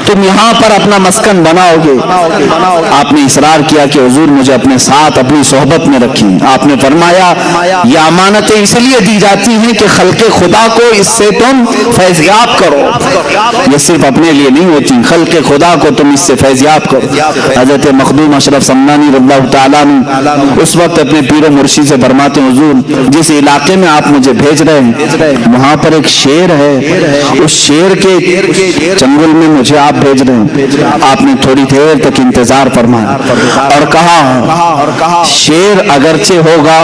تم یہاں پر اپنا مسکن بناؤ گے. آپ نے اصرار کیا کہ حضور مجھے اپنے ساتھ اپنی صحبت میں رکھیں. آپ نے فرمایا یہ امانتیں اس لیے دی جاتی ہیں کہ خلق خدا کو اس سے تم فیضیاب کرو. یہ صرف اپنے لیے نہیں ہوتی, خلق خدا کو تم اس سے فیضیاب کرو۔ حضرت مخدوم اشرف سمنانی رضی اللہ تعالیٰ عنہ اس وقت اپنے پیر و مرشد سے فرماتے ہیں حضور جس علاقے میں آپ مجھے بھیج رہے ہیں وہاں پر ایک شیر ہے، اس شیر کے چنگل میں مجھے آپ بھیج رہے ہیں۔ آپ نے تھوڑی دیر تک انتظار فرمایا اور کہا شیر اگرچہ ہوگا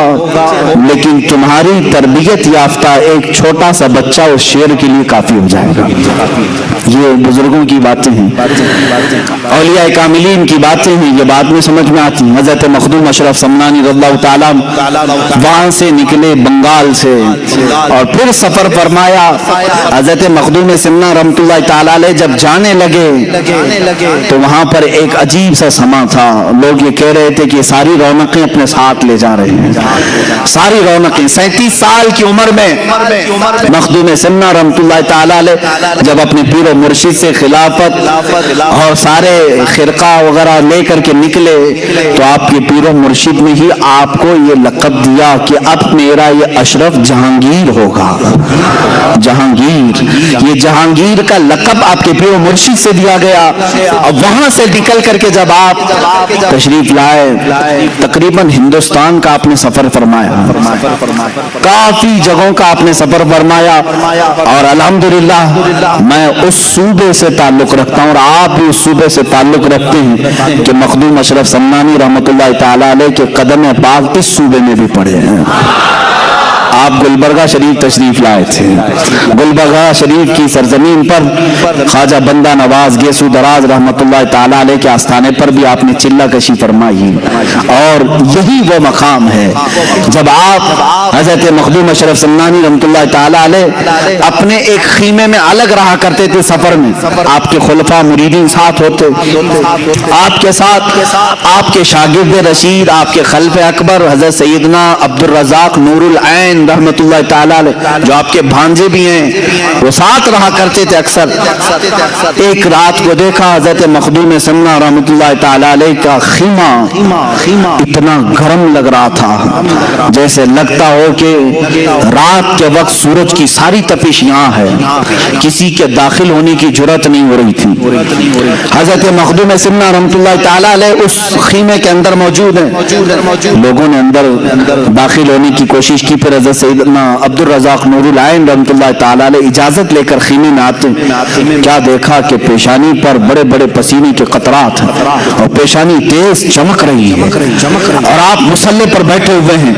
لیکن تمہاری تربیت یافتہ ایک چھوٹا سا بچہ اس شیر کے لیے کافی ہو جائے گا۔ یہ بزرگوں کی باتیں ہیں، اولیاء کاملین کی باتیں ہیں، یہ بات میں سمجھ میں آتی ہیں۔ حضرت مخدوم اشرف سمنانی رضی اللہ تعالیٰ وہاں سے نکلے بنگال سے اور پھر سفر فرمایا۔ حضرت مخدوم سمنا رحمۃ اللہ تعالیٰ علیہ جب جانے لگے تو وہاں پر ایک عجیب سا سما تھا، لوگ یہ کہہ رہے تھے کہ ساری رونقیں اپنے ساتھ لے جا رہے ہیں، ساری رونقیں۔ 37 سال کی عمر میں مخدوم سمنا رحمۃ اللہ تعالیٰ علیہ جب اپنے پیر و مرشد سے خلافت اور سارے خرقہ وغیرہ لے کر کے نکلے تو آپ کے پیر و مرشد نے ہی آپ کو یہ لقب دیا کہ اب میرا یہ اشرف جہانگیر ہوگا۔ جہانگیر، یہ جہانگیر کا لقب آپ کے پیر و مرشد سے دیا گیا۔ اور وہاں سے نکل کر کے جب آپ تشریف لائے تقریباً ہندوستان کا آپ نے سفر فرمایا، کافی جگہوں کا آپ نے سفر فرمایا اور الحمدللہ میں اس صوبے سے تعلق رکھتا ہوں اور آپ بھی اس صوبے سے تعلق رکھتے ہیں کہ مخدوم اشرف سمنانی رحمۃ اللہ تعالیٰ علیہ کے قدم پاک اس صوبے میں بھی پڑے ہیں۔ آپ گلبرگہ شریف تشریف لائے تھے، گلبرگہ شریف کی سرزمین پر خواجہ بندہ نواز گیسو دراز رحمۃ اللہ تعالیٰ علیہ کے آستانے پر بھی آپ نے چلہ کشی فرمائی اور یہی وہ مقام ہے جب آپ حضرت مخدوم اشرف سمنانی رحمۃ اللہ تعالیٰ علیہ اپنے ایک خیمے میں الگ رہا کرتے تھے سفر میں، آپ کے خلفاء مریدین ساتھ ہوتے، آپ کے ساتھ آپ کے شاگرد رشید، آپ کے خلف اکبر حضرت سیدنا عبد الرزاق نور العین رحمت اللہ تعالیٰ علیہ جو آپ کے بھانجے بھی ہیں وہ ساتھ رہا کرتے تھے اکثر۔ ایک رات کو دیکھا حضرت مخدوم سمنا رحمت اللہ تعالیٰ علیہ کا خیمہ اتنا گرم لگ رہا تھا جیسے لگتا ہو کہ رات کے وقت سورج کی ساری تپش یہاں ہے، کسی کے داخل ہونے کی جرات نہیں ہو رہی تھی۔ حضرت مخدوم سمنا رحمت اللہ تعالیٰ علیہ اس خیمے کے اندر موجود ہیں، لوگوں نے اندر داخل ہونے کی کوشش کی، پھر حضرت سیدنا عبد الرزاق نور العین رحمت اللہ تعالیٰ علیہ اجازت لے کر خیمے میں آتے ہیں، کیا دیکھا کہ پیشانی پر بڑے بڑے پسینے کے قطرات ہیں اور پیشانی تیز چمک رہی ہے اور آپ مصلی پر بیٹھے ہوئے ہیں۔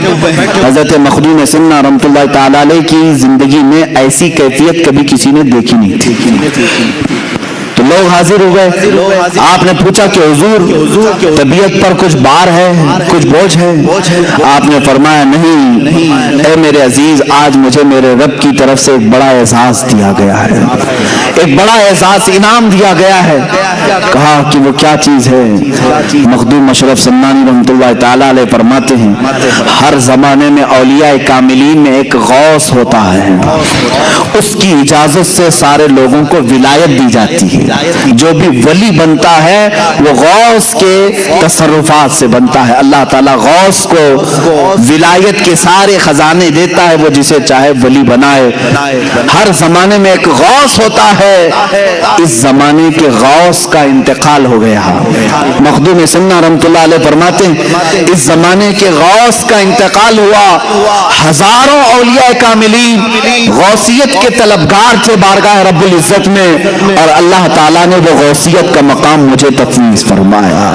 حضرت مخدوم سمنا رحمت اللہ تعالیٰ علیہ کی زندگی میں ایسی کیفیت کبھی کسی نے دیکھی نہیں تھی۔ تو لوگ حاضر ہو گئے، آپ نے پوچھا کہ حضور طبیعت پر کچھ بار ہے، کچھ بوجھ ہے؟ آپ نے فرمایا نہیں اے میرے عزیز، آج مجھے میرے رب کی طرف سے ایک بڑا اعزاز دیا گیا ہے، ایک بڑا اعزاز انعام دیا گیا ہے۔ کہا کہ وہ کیا چیز ہے؟ مخدوم اشرف سمنانی رحمۃ اللہ تعالیٰ علیہ فرماتے ہیں ہر زمانے میں اولیاء کاملین میں ایک غوث ہوتا ہے، اس کی اجازت سے سارے لوگوں کو ولایت دی جاتی ہے، جو بھی ولی بنتا ہے وہ غوث کے تصرفات سے بنتا ہے۔ اللہ تعالیٰ غوث کو ولایت کے سارے خزانے دیتا ہے، وہ جسے چاہے ولی بنائے۔ ہر زمانے میں ایک غوث ہوتا ہے، اس زمانے کے غوث کا انتقال ہو گیا۔ مخدوم سمنا رحمۃ اللہ علیہ فرماتے ہیں اس زمانے کے غوث کا انتقال ہوا، ہزاروں اولیاء کاملین غوثیت کے طلبگار تھے بارگاہ رب العزت میں، اور اللہ تعالیٰ نے وہ غوثیت کا مقام مجھے تفویض فرمایا،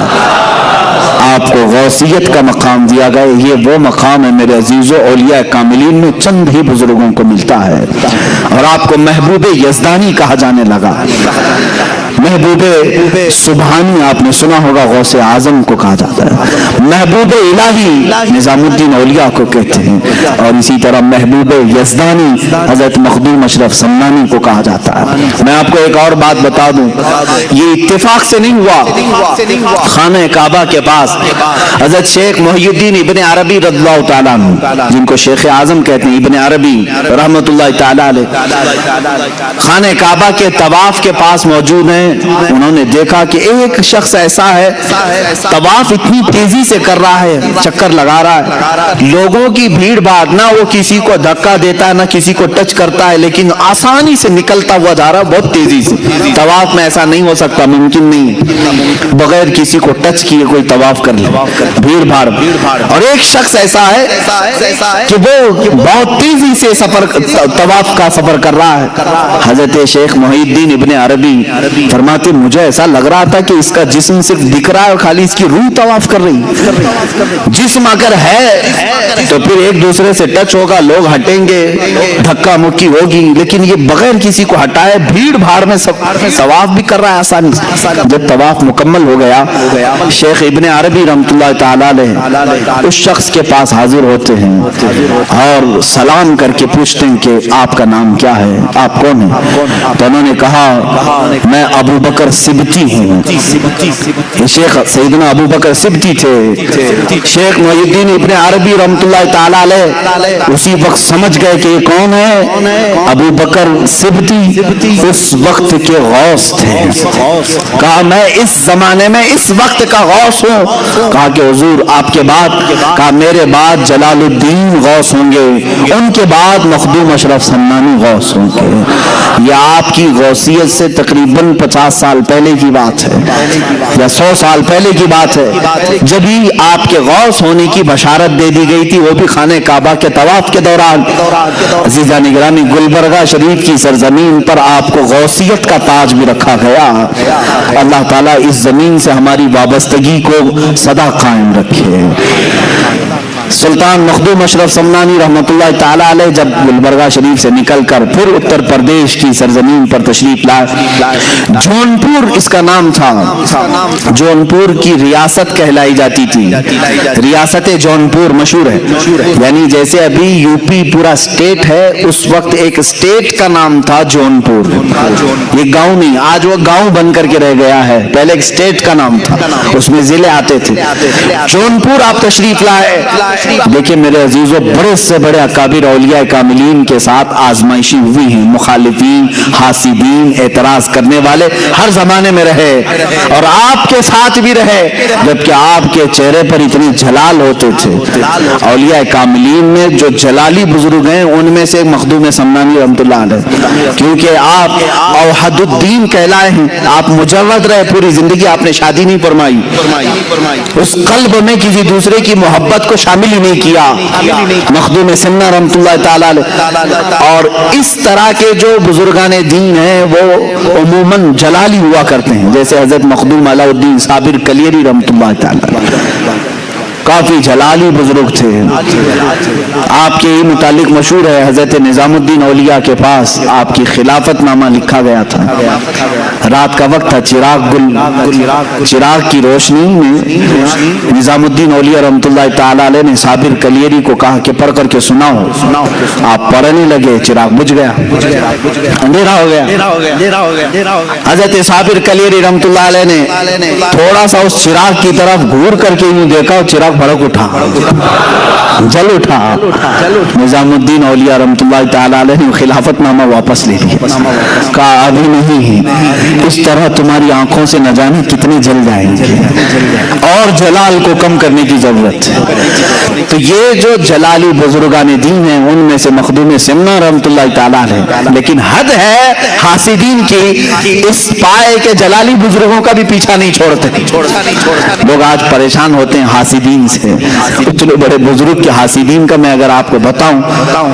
آپ کو غوثیت کا مقام دیا گیا۔ یہ وہ مقام ہے میرے عزیزو، اولیاء کاملین میں چند ہی بزرگوں کو ملتا ہے، اور آپ کو محبوب یزدانی کہا جانے لگا۔ محبوب سبحانی آپ نے سنا ہوگا، غوث اعظم کو کہا جاتا ہے۔ محبوب الہی نظام الدین اولیاء کو کہتے ہیں، اور اسی طرح محبوب یزدانی حضرت مخدوم اشرف سمنانی کو کہا جاتا ہے۔ میں آپ کو ایک اور بات بتا دوں، یہ اتفاق سے نہیں ہوا۔ خانہ کعبہ کے پاس حضرت شیخ محی الدین ابن عربی رضی اللہ تعالیٰ عنہ، جن کو شیخ اعظم کہتے ہیں، ابن عربی رحمت اللہ تعالیٰ علیہ، خانہ کعبہ کے طواف کے پاس موجود ہیں انہوں نے دیکھا کہ ایک شخص ایسا ہے طواف اتنی تیزی سے کر رہا ہے، چکر لگا رہا ہے، لوگوں کی بھیڑ بھاڑ، نہ وہ کسی کو دھکا دیتا ہے نہ کسی کو ٹچ کرتا ہے، لیکن آسانی سے نکلتا ہوا جا رہا ہے بہت تیزی سے۔ طواف میں ایسا نہیں ہو سکتا، ممکن نہیں، بغیر کسی کو ٹچ کیے کوئی طواف کر لے، بھیڑ بھاڑ۔ اور ایک شخص ایسا ہے کہ وہ بہت تیزی سے طواف کا سفر کر رہا ہے۔ حضرت شیخ محی الدین ابن عربی فرماتے مجھے ایسا لگ رہا تھا کہ اس کا جسم صرف دکھ رہا ہے اور خالی اس کی روح طواف کر رہی۔ جسم اگر ہے تو پھر ایک دوسرے سے ٹچ ہوگا، لوگ ہٹیں گے، دھکا مکی ہوگی، لیکن یہ بغیر کسی کو ہٹائے بھیڑ بھاڑ میں طواف بھی کر رہا ہے آسانی سے۔ جب طواف مکمل ہو گیا، شیخ ابن عربی رحمۃ اللہ تعالی علیہ اس شخص کے پاس حاضر ہوتے ہیں اور سلام کر کے پوچھتے ہیں کہ آپ کا نام کیا ہے، آپ کون ہیں؟ تو انہوں نے کہا میں ابو بکر سبتی ہوں۔ شیخ سیدنا ابو بکر سبتی تھے۔ شیخ محی الدین ابن عربی رحمۃ اللہ تعالی علیہ اسی وقت سمجھ گئے کہ یہ کون ہے، ابو بکر سبتی اس وقت کے غوث تھے۔ کہا میں اس زمانے میں اس وقت کا غوث ہوں۔ کہا کہ حضور آپ کے بعد؟ کہا میرے بعد جلال الدین غوث ہوں گے، ان کے بعد مخدوم اشرف سمنانی غوث ہوں گے۔ یہ آپ کی غوثیت سے تقریباً 50 سال پہلے کی بات ہے یا 100 سال پہلے کی بات ہے، جب ہی آپ کے غوث ہونے کی بشارت دے دی گئی تھی، وہ بھی خانہ کعبہ کے طواف کے دوران۔ عزیزان گرامی، گلبرگہ شریف کی سرزمین پر آپ کو غوثیت کا تاج بھی رکھا گیا۔ اللہ تعالیٰ اس زمین سے ہماری وابستگی کو سدا قائم رکھے۔ سلطان مخدوم اشرف سمنانی رحمۃ اللہ تعالیٰ علیہ جب گلبرگہ شریف سے نکل کر پھر اتر پردیش کی سرزمین پر تشریف لائے، جونپور اس کا نام تھا، جونپور کی ریاست کہلائی جاتی تھی، ریاست جونپور مشہور ہے، یعنی جیسے ابھی یو پی پورا اسٹیٹ ہے، اس وقت ایک اسٹیٹ کا نام تھا جونپور۔ یہ گاؤں نہیں، آج وہ گاؤں بن کر کے رہ گیا ہے، پہلے ایک اسٹیٹ کا نام تھا، اس میں ضلع آتے تھے۔ جونپور آپ تشریف لائے، لیکن میرے عزیزوں بڑے سے بڑے اکابر اولیاء کاملین کے ساتھ آزمائشی ہوئی ہیں، مخالفین، حاسدین، اعتراض کرنے والے ہر زمانے میں رہے اور آپ کے ساتھ بھی رہے، جبکہ آپ کے چہرے پر اتنے جلال ہوتے تھے۔ اولیاء کاملین میں جو جلالی بزرگ ہیں ان میں سے مخدوم سمنانی رحمۃ اللہ علیہ، کیونکہ آپ اوحد الدین کہلائے ہیں، آپ مجرد رہے، پوری زندگی آپ نے شادی نہیں فرمائی، اس قلب میں کسی دوسرے کی محبت کو شامل ہی نہیں کیا، مخدوم سمنا رحمۃ اللہ تعالی علیہ۔ اور اس طرح کے جو بزرگان دین ہیں وہ عموماً جلالی ہوا کرتے ہیں، جیسے حضرت مخدوم علاء الدین صابر کلیری رحمۃ اللہ تعالی علیہ، کافی جلالی بزرگ تھے۔ آپ کے متعلق مشہور ہے، حضرت نظام الدین اولیاء کے پاس آپ کی خلافت نامہ لکھا گیا تھا، رات کا وقت تھا، چراغ کی روشنی میں نظام الدین اولیاء رحمۃ اللہ تعالی علیہ نے صابر کلیری کو کہا کہ پڑھ کر کے سناؤ۔ آپ پڑھنے لگے، چراغ بجھ گیا، اندھیرا ہو گیا۔ حضرت صابر کلیری رحمۃ اللہ علیہ نے تھوڑا سا اس چراغ کی طرف گھور کر کے یوں دیکھا، چراغ بھڑک اٹھا، جل اٹھا۔ نظام الدین اولیاء رحمۃ اللہ تعالی علیہ نے خلافت نامہ واپس لے لیا، کہا ابھی نہیں، اس طرح تمہاری آنکھوں سے نہ جانے کتنے جل جائیں گے، اور جلال کو کم کرنے کی ضرورت ہے۔ تو یہ جو جلالی بزرگان دین ہیں ان میں سے مخدوم سمنا رحمۃ اللہ تعالی علیہ، لیکن حد ہے حاسدین کی، اس پائے کے جلالی بزرگوں کا بھی پیچھا نہیں چھوڑتے۔ لوگ آج پریشان ہوتے ہیں حاسدین سے، اتنے بڑے بزرگ کے حاسدین کا میں اگر آپ کو بتاؤں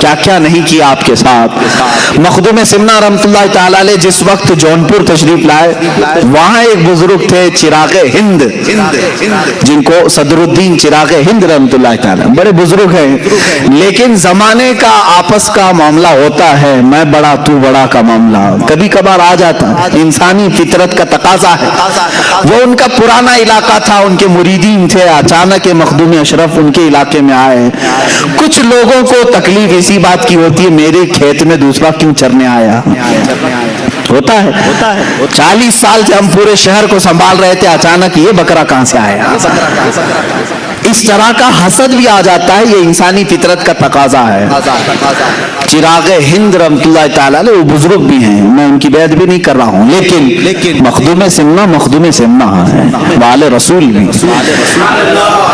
کیا کیا نہیں کیا آپ کے ساتھ۔ مخدوم سمنا رحمۃ اللہ تعالی علیہ جس وقت جونپور تشریف لائے، وہاں ایک بزرگ تھے چراغ ہند، جن کو صدر الدین چراغ ہند رحمۃ اللہ تعالی، بڑے بزرگ ہیں، لیکن زمانے کا آپس کا معاملہ ہوتا ہے، میں بڑا تو بڑا کا معاملہ کبھی کبھار آ جاتا، انسانی فطرت کا تقاضا ہے۔ وہ ان کا پرانا علاقہ تھا، ان کے مریدین تھے، اچانک مخدوم اشرف ان کے علاقے میں آئے۔ کچھ لوگوں کو تکلیف اسی بات کی ہوتی ہے، میرے کھیت میں دوسرا کیوں چرنے آیا؟ ہوتا ہے 40 سال سے ہم پورے شہر کو سنبھال رہے تھے، اچانک یہ بکرا کہاں سے آیا؟ اس طرح کا حسد بھی آ جاتا ہے، یہ انسانی فطرت کا تقاضا ہے۔ چراغ ہند رحمۃ اللہ تعالی علیہ وہ بزرگ بھی ہیں، میں ان کی بیعت بھی نہیں کر رہا ہوں، لیکن مخدوم سمنا ہے، وال رسول بھی۔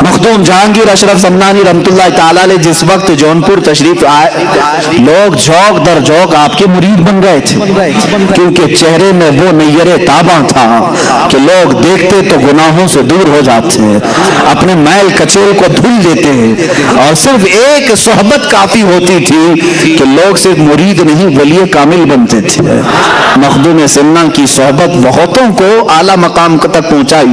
مخدوم جہانگیر اشرف سمنانی رحمۃ اللہ تعالی علیہ جس وقت جونپور تشریف آئے، لوگ جھوک در جھوک آپ کے مرید بن گئے تھے، کیونکہ چہرے میں وہ نیر تاباں تھا کہ لوگ دیکھتے تو گناہوں سے دور ہو جاتے، اپنے میل کچیل کو دھل دیتے ہیں، اور صرف ایک صحبت کافی ہوتی تھی کہ لوگ صرف مرید نہیں ولی کامل بنتے تھے۔ مخدوم سمنا کی صحبت بہتوں کو اعلیٰ مقام تک پہنچائی۔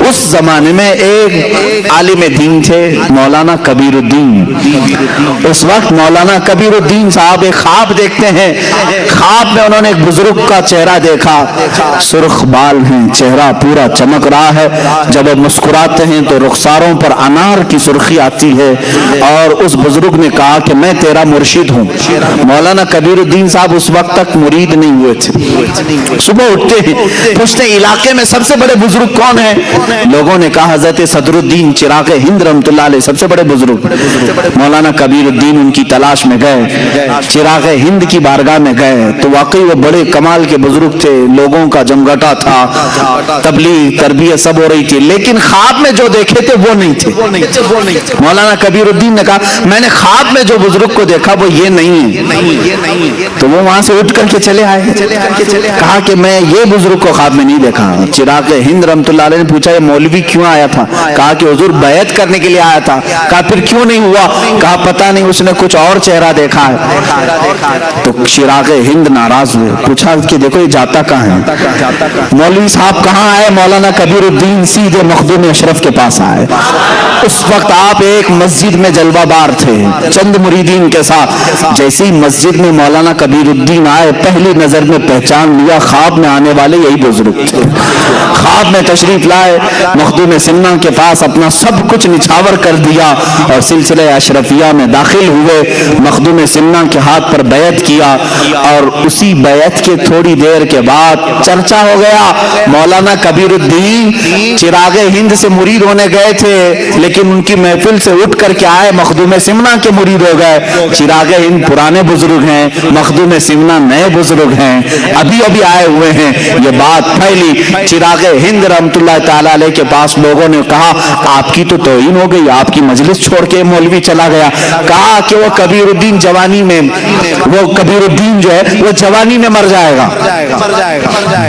اس زمانے میں ایک عالم دین تھے مولانا کبیر الدین۔ اس وقت مولانا کبیر الدین صاحب ایک خواب دیکھتے ہیں، خواب میں انہوں نے ایک بزرگ کا چہرہ دیکھا، سرخ بال ہیں، چہرہ پورا چمک رہا ہے، جب وہ مسکراتے ہیں تو رخساروں پر انار کی سرخی آتی ہے، اور اس بزرگ نے کہا کہ میں تیرا مرشد ہوں۔ مولانا کبیر الدین صاحب اس وقت تک مرید نہیں ہوئے تھے۔ صبح اٹھتے ہیں، پوچھتے ہیں علاقے میں سب سے بڑے بزرگ کون ہیں؟ لوگوں نے کہا حضرت صدر الدین چراغ ہند رحمۃ اللہ علیہ سب سے بڑے بزرگ۔ مولانا کبیر الدین ان کی تلاش میں گئے، چراغ ہند کی بارگاہ میں گئے تو واقعی وہ بڑے کمال کے بزرگ تھے، لوگوں کا جمگٹا تھا، تبلیغ تربیت سب ہو رہی تھی، لیکن خواب میں جو دیکھے تھے وہ نہیں تھے۔ مولانا کبیر الدین نے کہا میں نے خواب میں جو بزرگ کو دیکھا وہ یہ نہیں ہے، تو وہ وہاں سے اٹھ کر کے چلے آئے، کہا کہ میں یہ بزرگ کو خواب میں نہیں دیکھا۔ چراغ ہند رحمۃ اللہ علیہ نے پوچھا یہ مولوی کیوں آیا تھا؟ کہا کہ حضور بیعت کرنے کے لیے آیا تھا۔ کہا پھر کیوں نہیں ہوا؟ کہا پتہ نہیں، اس نے کچھ اور چہرہ دیکھا ہے۔ تو چراغ ہند ناراض ہوئے، پوچھا کہ دیکھو یہ جاتا کہاں ہے؟ مولوی صاحب کہاں آئے؟ مولانا کبیر الدین سیدھے مخدوم اشرف کے پاس آئے۔ اس وقت آپ ایک مسجد میں جلوہ بار تھے چند مریدین کے ساتھ، جیسی مسجد میں مولانا کبیر الدین آئے پہلی نظر میں پہچان لیا خواب میں آنے والے یہی بزرگ تھے۔ خواب میں تشریف لائے، مخدوم سمنا کے پاس اپنا سب کچھ نچھاور کر دیا اور سلسلہ اشرفیہ میں داخل ہوئے، مخدوم سمنا کے ہاتھ پر بیعت کیا، اور اسی بیعت کے تھوڑی دیر کے بعد چرچا ہو گیا مولانا کبیر الدین چراغ ہند سے مرید ہونے گئے تھے، لیکن ان کی محفل سے اٹھ کر کے آئے مخدوم سمنا کے مرید ہو گئے۔ چراغ ہند پرانے بزرگ ہیں، مخدوم سمنا نئے بزرگ ہیں، ابھی آئے ہوئے ہیں۔ یہ بات پھیلی، چراغ ہند رحمۃ اللہ تعالی علیہ کے پاس لوگوں نے کہا آپ کی تو توہین ہو گئی، آپ کی مجلس چھوڑ کے مولوی چلا گیا۔ کہا کہ وہ کبیر الدین جوانی میں، وہ کبیر الدین جو ہے وہ جوانی میں مر جائے گا،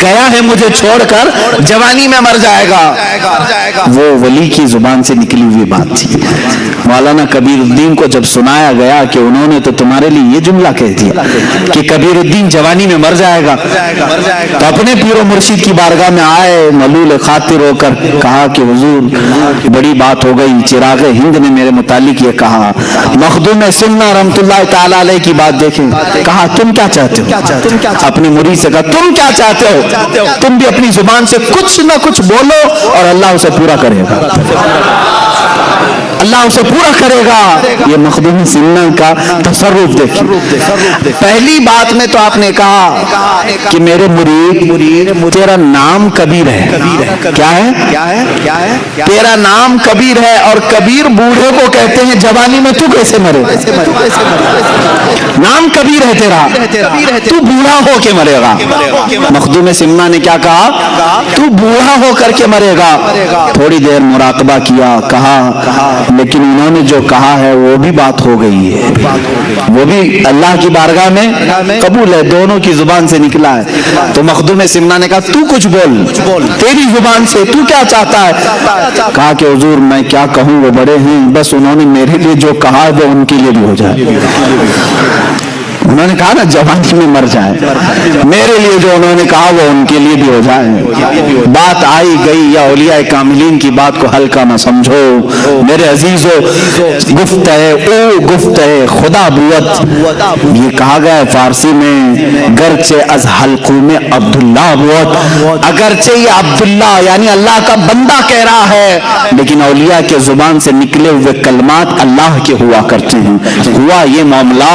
گیا ہے مجھے چھوڑ کر جوانی میں مر جائے گا۔ وہ ولی کی زبان سے نکلی ہوئی بات تھی۔ مولانا کبیر الدین کو جب سنایا گیا کہ انہوں نے تو تمہارے لیے یہ جملہ کہہ دیا کہ کبیر الدین جوانی میں مر جائے گا، تو اپنے پیر و مرشد کی بارگاہ میں آئے ملول خاطر ہو کر، کہا کہ حضور بڑی بات ہو گئی، چراغ ہند نے میرے متعلق یہ کہا۔ مخدوم سمنا رحمۃ اللہ تعالی علیہ کی بات دیکھیں، کہا تم کیا چاہتے ہو؟ اپنے مرید سے کہا تم کیا چاہتے ہو؟ تم بھی اپنی زبان سے کچھ نہ کچھ بولو اور اللہ اسے پورا کرے گا، اللہ اسے پورا کرے گا۔ یہ مخدوم سمنا کا تصرف دیکھیں۔ پہلی بات میں تو آپ نے کہا کہ میرے مرید تیرا نام کبیر ہے۔ کیا ہے؟ تیرا نام کبیر ہے، اور کبیر بوڑھے کو کہتے ہیں، جوانی میں تو کیسے مرے؟ نام کبیر ہے تیرا، تو بوڑھا ہو کے مرے گا۔ مخدوم سمنا نے کیا کہا؟ تو بوڑھا ہو کر کے مرے گا۔ تھوڑی دیر مراقبہ کیا، کہا لیکن انہوں نے جو کہا ہے وہ بھی بات ہو گئی ہے، وہ بھی اللہ کی بارگاہ میں قبول ہے، دونوں کی زبان سے نکلا ہے۔ تو مخدوم سمنا نے کہا تو کچھ بول، تیری زبان سے تو کیا چاہتا ہے؟ کہا کہ حضور میں کیا کہوں، وہ بڑے ہیں، بس انہوں نے میرے لیے جو کہا ہے وہ ان کے لیے بھی ہو جائے۔ انہوں نے کہا نا جوانی میں مر جائے، میرے لیے جو انہوں نے کہا وہ ان کے لیے بھی ہو جائے۔ بات آئی گئی، یا اولیاء کاملین کی بات کو ہلکا نہ سمجھو میرے عزیزو۔ گفتہ خدا بود، یہ کہا گیا ہے فارسی میں، گرچہ از حلقوم عبداللہ بود، اگرچہ یہ عبداللہ یعنی اللہ کا بندہ کہہ رہا ہے، لیکن اولیاء کے زبان سے نکلے ہوئے کلمات اللہ کے ہوا کرتے ہیں۔ ہوا یہ معاملہ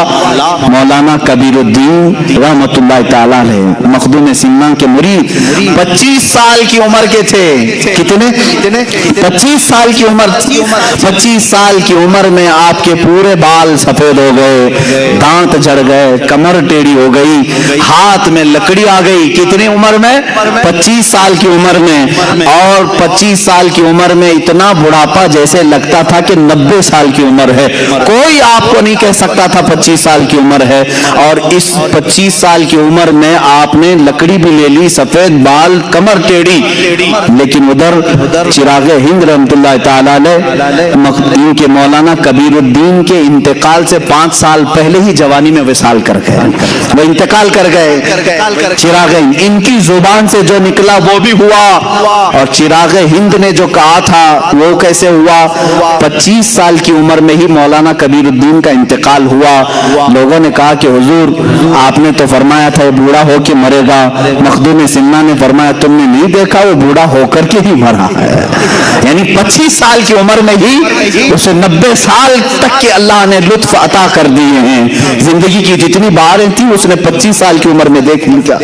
مولانا مولانا کبیر الدین رحمت اللہ تعالی علیہ مخدوم سمنا کے مرید 25 سال کی عمر کے تھے. کتنے؟ 25 سال کی عمر. 25 سال کی عمر میں آپ کے پورے بال سفید ہو گئے, دانت جھڑ گئے, کمر ٹیڑھی ہو گئی, ہاتھ میں لکڑی آ گئی. کتنی عمر میں؟ 25 سال کی عمر میں. اور 25 سال کی عمر میں اتنا بڑھاپا جیسے لگتا تھا کہ 90 سال کی عمر ہے. کوئی آپ کو نہیں کہہ سکتا تھا 25 سال کی عمر ہے. اور اس 25 سال کی عمر میں آپ نے لکڑی بھی لے لی, سفید بال, کمر ٹیڑھی. لیکن ادھر چراغ ہند رحمت اللہ تعالی علیہ ان کے مولانا کبیر الدین کے انتقال سے 5 سال پہلے ہی جوانی میں وصال کر گئے. وہ انتقال کر گئے. چراغ ہند ان کی زبان سے جو نکلا وہ بھی ہوا, اور چراغ ہند نے جو کہا تھا وہ کیسے ہوا. 25 سال کی عمر میں ہی مولانا کبیر الدین کا انتقال ہوا. لوگوں نے کہا کہ حضور آپ نے تو فرمایا تھا یہ بوڑھا ہو کے مرے گا. مخدوم سمنا نے فرمایا تم نے نہیں دیکھا, وہ بوڑھا ہو کر کے ہی مرا ہے. یعنی 25 سال کی عمر میں ہی اسے 90 سال تک کے اللہ نے لطف عطا کر دیے ہیں. زندگی کی جتنی بہاریں تھیں اس نے 25 سال کی عمر میں دیکھ لی. کیا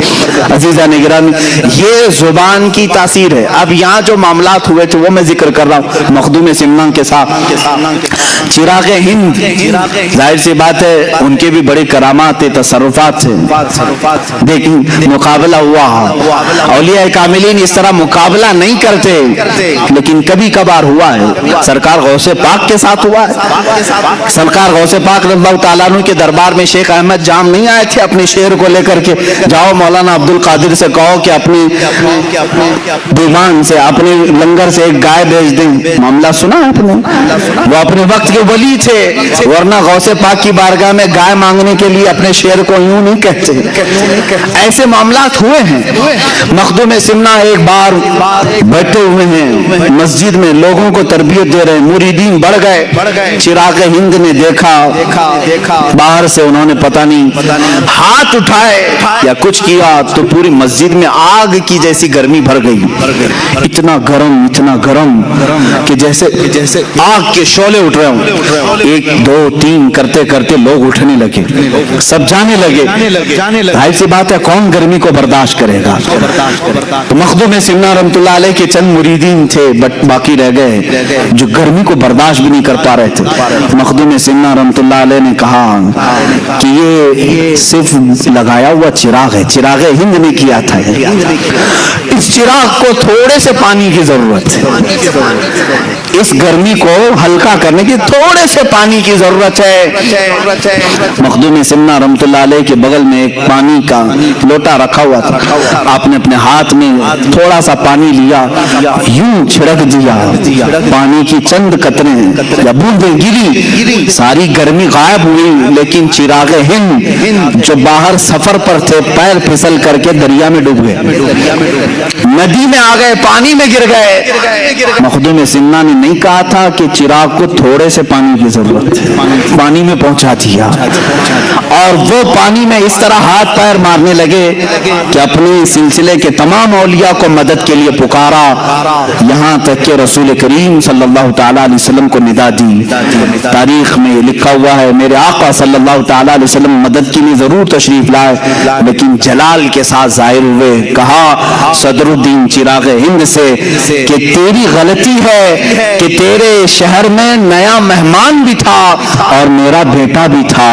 عزیزان گرامی, یہ زبان کی تاثیر ہے. اب یہاں جو معاملات ہوئے تھے وہ میں ذکر کر رہا ہوں مخدوم سمنا کے ساتھ. چراغ ہند ظاہر سی بات ہے ان کے بھی بڑے کرامات تصرفات سے دیکھیں مقابلہ ہوا. اولیاء کاملین اس طرح مقابلہ نہیں کرتے, لیکن کبھی کبھار ہوا ہے. سرکار غوث پاک کے ساتھ ہوا ہے. سرکار غوث پاک رضی اللہ تعالیٰ عنہ کے دربار میں شیخ احمد جام نہیں آئے تھے اپنے شعر کو لے کر کے, جاؤ مولانا عبد القادر سے کہو کہ اپنی دیوان سے اپنے لنگر سے ایک گائے بھیج دیں. معاملہ سنا آپ نے, وہ اپنے وقت کے ولی تھے, ورنہ غوث پاک کی بارگاہ میں گائے مانگنے کے لیے اپنے شعر کو یوں نہیں کہتے. ایسے معاملات ہوئے ہیں. مخدوم سمنا ایک بار بیٹھے ہوئے ہیں مسجد میں, لوگوں کو تربیت دے رہے ہیں, مریدین بڑھ گئے. چراغ ہند نے دیکھا, باہر سے انہوں نے پتہ نہیں ہاتھ اٹھائے یا کچھ کیا تو پوری مسجد میں آگ کی جیسی گرمی بھر گئی. اتنا گرم کہ جیسے آگ کے شعلے اٹھ رہے ہوں. 1 2 3 کرتے کرتے لوگ اٹھنے لگے, سب جانے لگے. ظاہر سی بات ہے کون گرمی کو برداشت کرے گا. تو مخدوم سمنا رحمت اللہ علیہ کے چند مریدین تھے بٹ باقی رہ گئے جو گرمی کو برداشت بھی نہیں کر پا رہے تھے. مخدوم سمنا رحمت اللہ علیہ نے کہا کہ یہ صرف لگایا ہوا چراغ ہے, چراغ ہند نے کیا تھا. اس چراغ کو تھوڑے سے پانی کی ضرورت ہے, اس گرمی کو ہلکا کرنے کی تھوڑے سے پانی کی ضرورت ہے. مخدوم سمنا رحمت اللہ علیہ کے بغل میں ایک پانی کا لوٹا رکھا ہوا تھا. آپ نے اپنے ہاتھ میں تھوڑا سا پانی لیا, یوں چھڑک دیا, پانی کی چند قطریں یا بوندیں گری, ساری گرمی غائب ہوئی. لیکن چراغ ہند جو باہر سفر پر تھے پیر پھسل کر کے دریا میں ڈوب گئے, ندی میں آ گئے, پانی میں گر گئے. مخدوم سمنا نے نہیں کہا تھا کہ چراغ کو تھوڑے سے پانی کی ضرورت ہے, پانی میں پہنچا دیا. اور وہ پانی میں اس طرح ہاتھ پیر مارنے لگے کہ اپنے سلسلے کے تمام اولیاء کو مدد کے لیے پکارا, یہاں تک کہ رسول کریم صلی اللہ تعالیٰ علیہ وسلم کو ندا دی. تاریخ میں لکھا ہوا ہے میرے آقا صلی اللہ تعالیٰ علیہ وسلم مدد کے لیے ضرور تشریف لائے, لیکن جلال کے ساتھ ظاہر ہوئے. کہا صدر الدین چراغ ہند سے کہ تیری غلطی ہے کہ تیرے شہر میں نیا مہمان بھی تھا اور میرا بیٹا بھی تھا,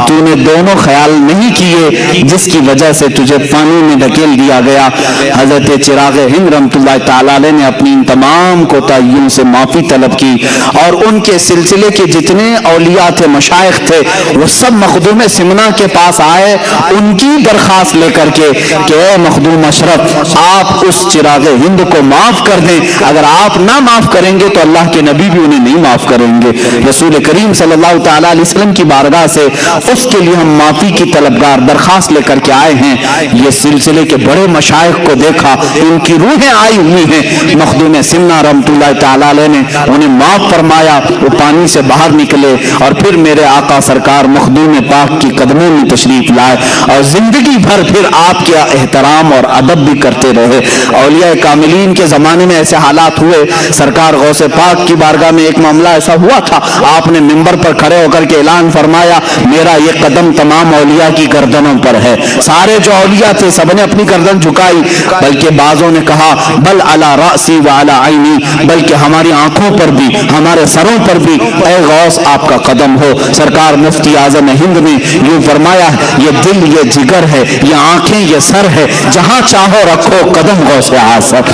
تو نے دونوں خیال نہیں کیے جس کی وجہ سے تجھے پانی میں ڈھکیل دیا گیا. حضرت چراغ ہند رحمت اللہ تعالیٰ علیہ نے اپنی ان تمام کوتاہیوں سے معافی طلب کی, اور ان کے سلسلے کے جتنے اولیاء تھے, مشائخ تھے, وہ سب مخدوم سمنا کے پاس آئے ان کی درخواست لے کر کے کہ اے مخدوم اشرف آپ اس چراغ ہند کو معاف کر دیں, اگر آپ نہ معاف کریں گے تو اللہ کے نبی بھی انہیں نہیں معاف کریں گے. رسول کریم صلی اللہ تعالیٰ علیہ وسلم کی بارگاہ سے اس کے لیے ہم معافی کی طلبگار درخواست لے کر کے آئے ہیں. یہ سلسلے کے بڑے مشائخ کو دیکھا, ان کی روحیں آئی ہوئی ہیں. مخدوم سمنا رحمت اللہ تعالیٰ علیہ نے انہیں معاف فرمایا, وہ پانی سے باہر نکلے اور پھر میرے آقا سرکار مخدوم پاک کی قدموں میں تشریف لائے اور زندگی بھر پھر آپ کے احترام اور ادب بھی کرتے رہے. اولیاء کاملین کے زمانے میں ایسے حالات ہوئے. سرکار غوث پاک کی بارگاہ میں ایک معاملہ ایسا ہوا تھا, آپ نے منبر پر کھڑے ہو کر کے اعلان فرمایا میرا یہ قدم قدم تمام اولیاء کی گردنوں پر ہے. سارے جو اولیاء تھے سب نے اپنی گردن جھکائی، بلکہ بعضوں نے کہا بل علی رأسی و علی عینی، بلکہ ہماری آنکھوں پر بھی ہمارے سروں پر بھی اے غوث آپ کا قدم ہو. سرکار مفتی اعظم ہند نے یوں فرمایا یہ دل یہ جگر ہے، یہ آنکھیں یہ سر ہے، جہاں چاہو رکھو قدم غوث اعظم.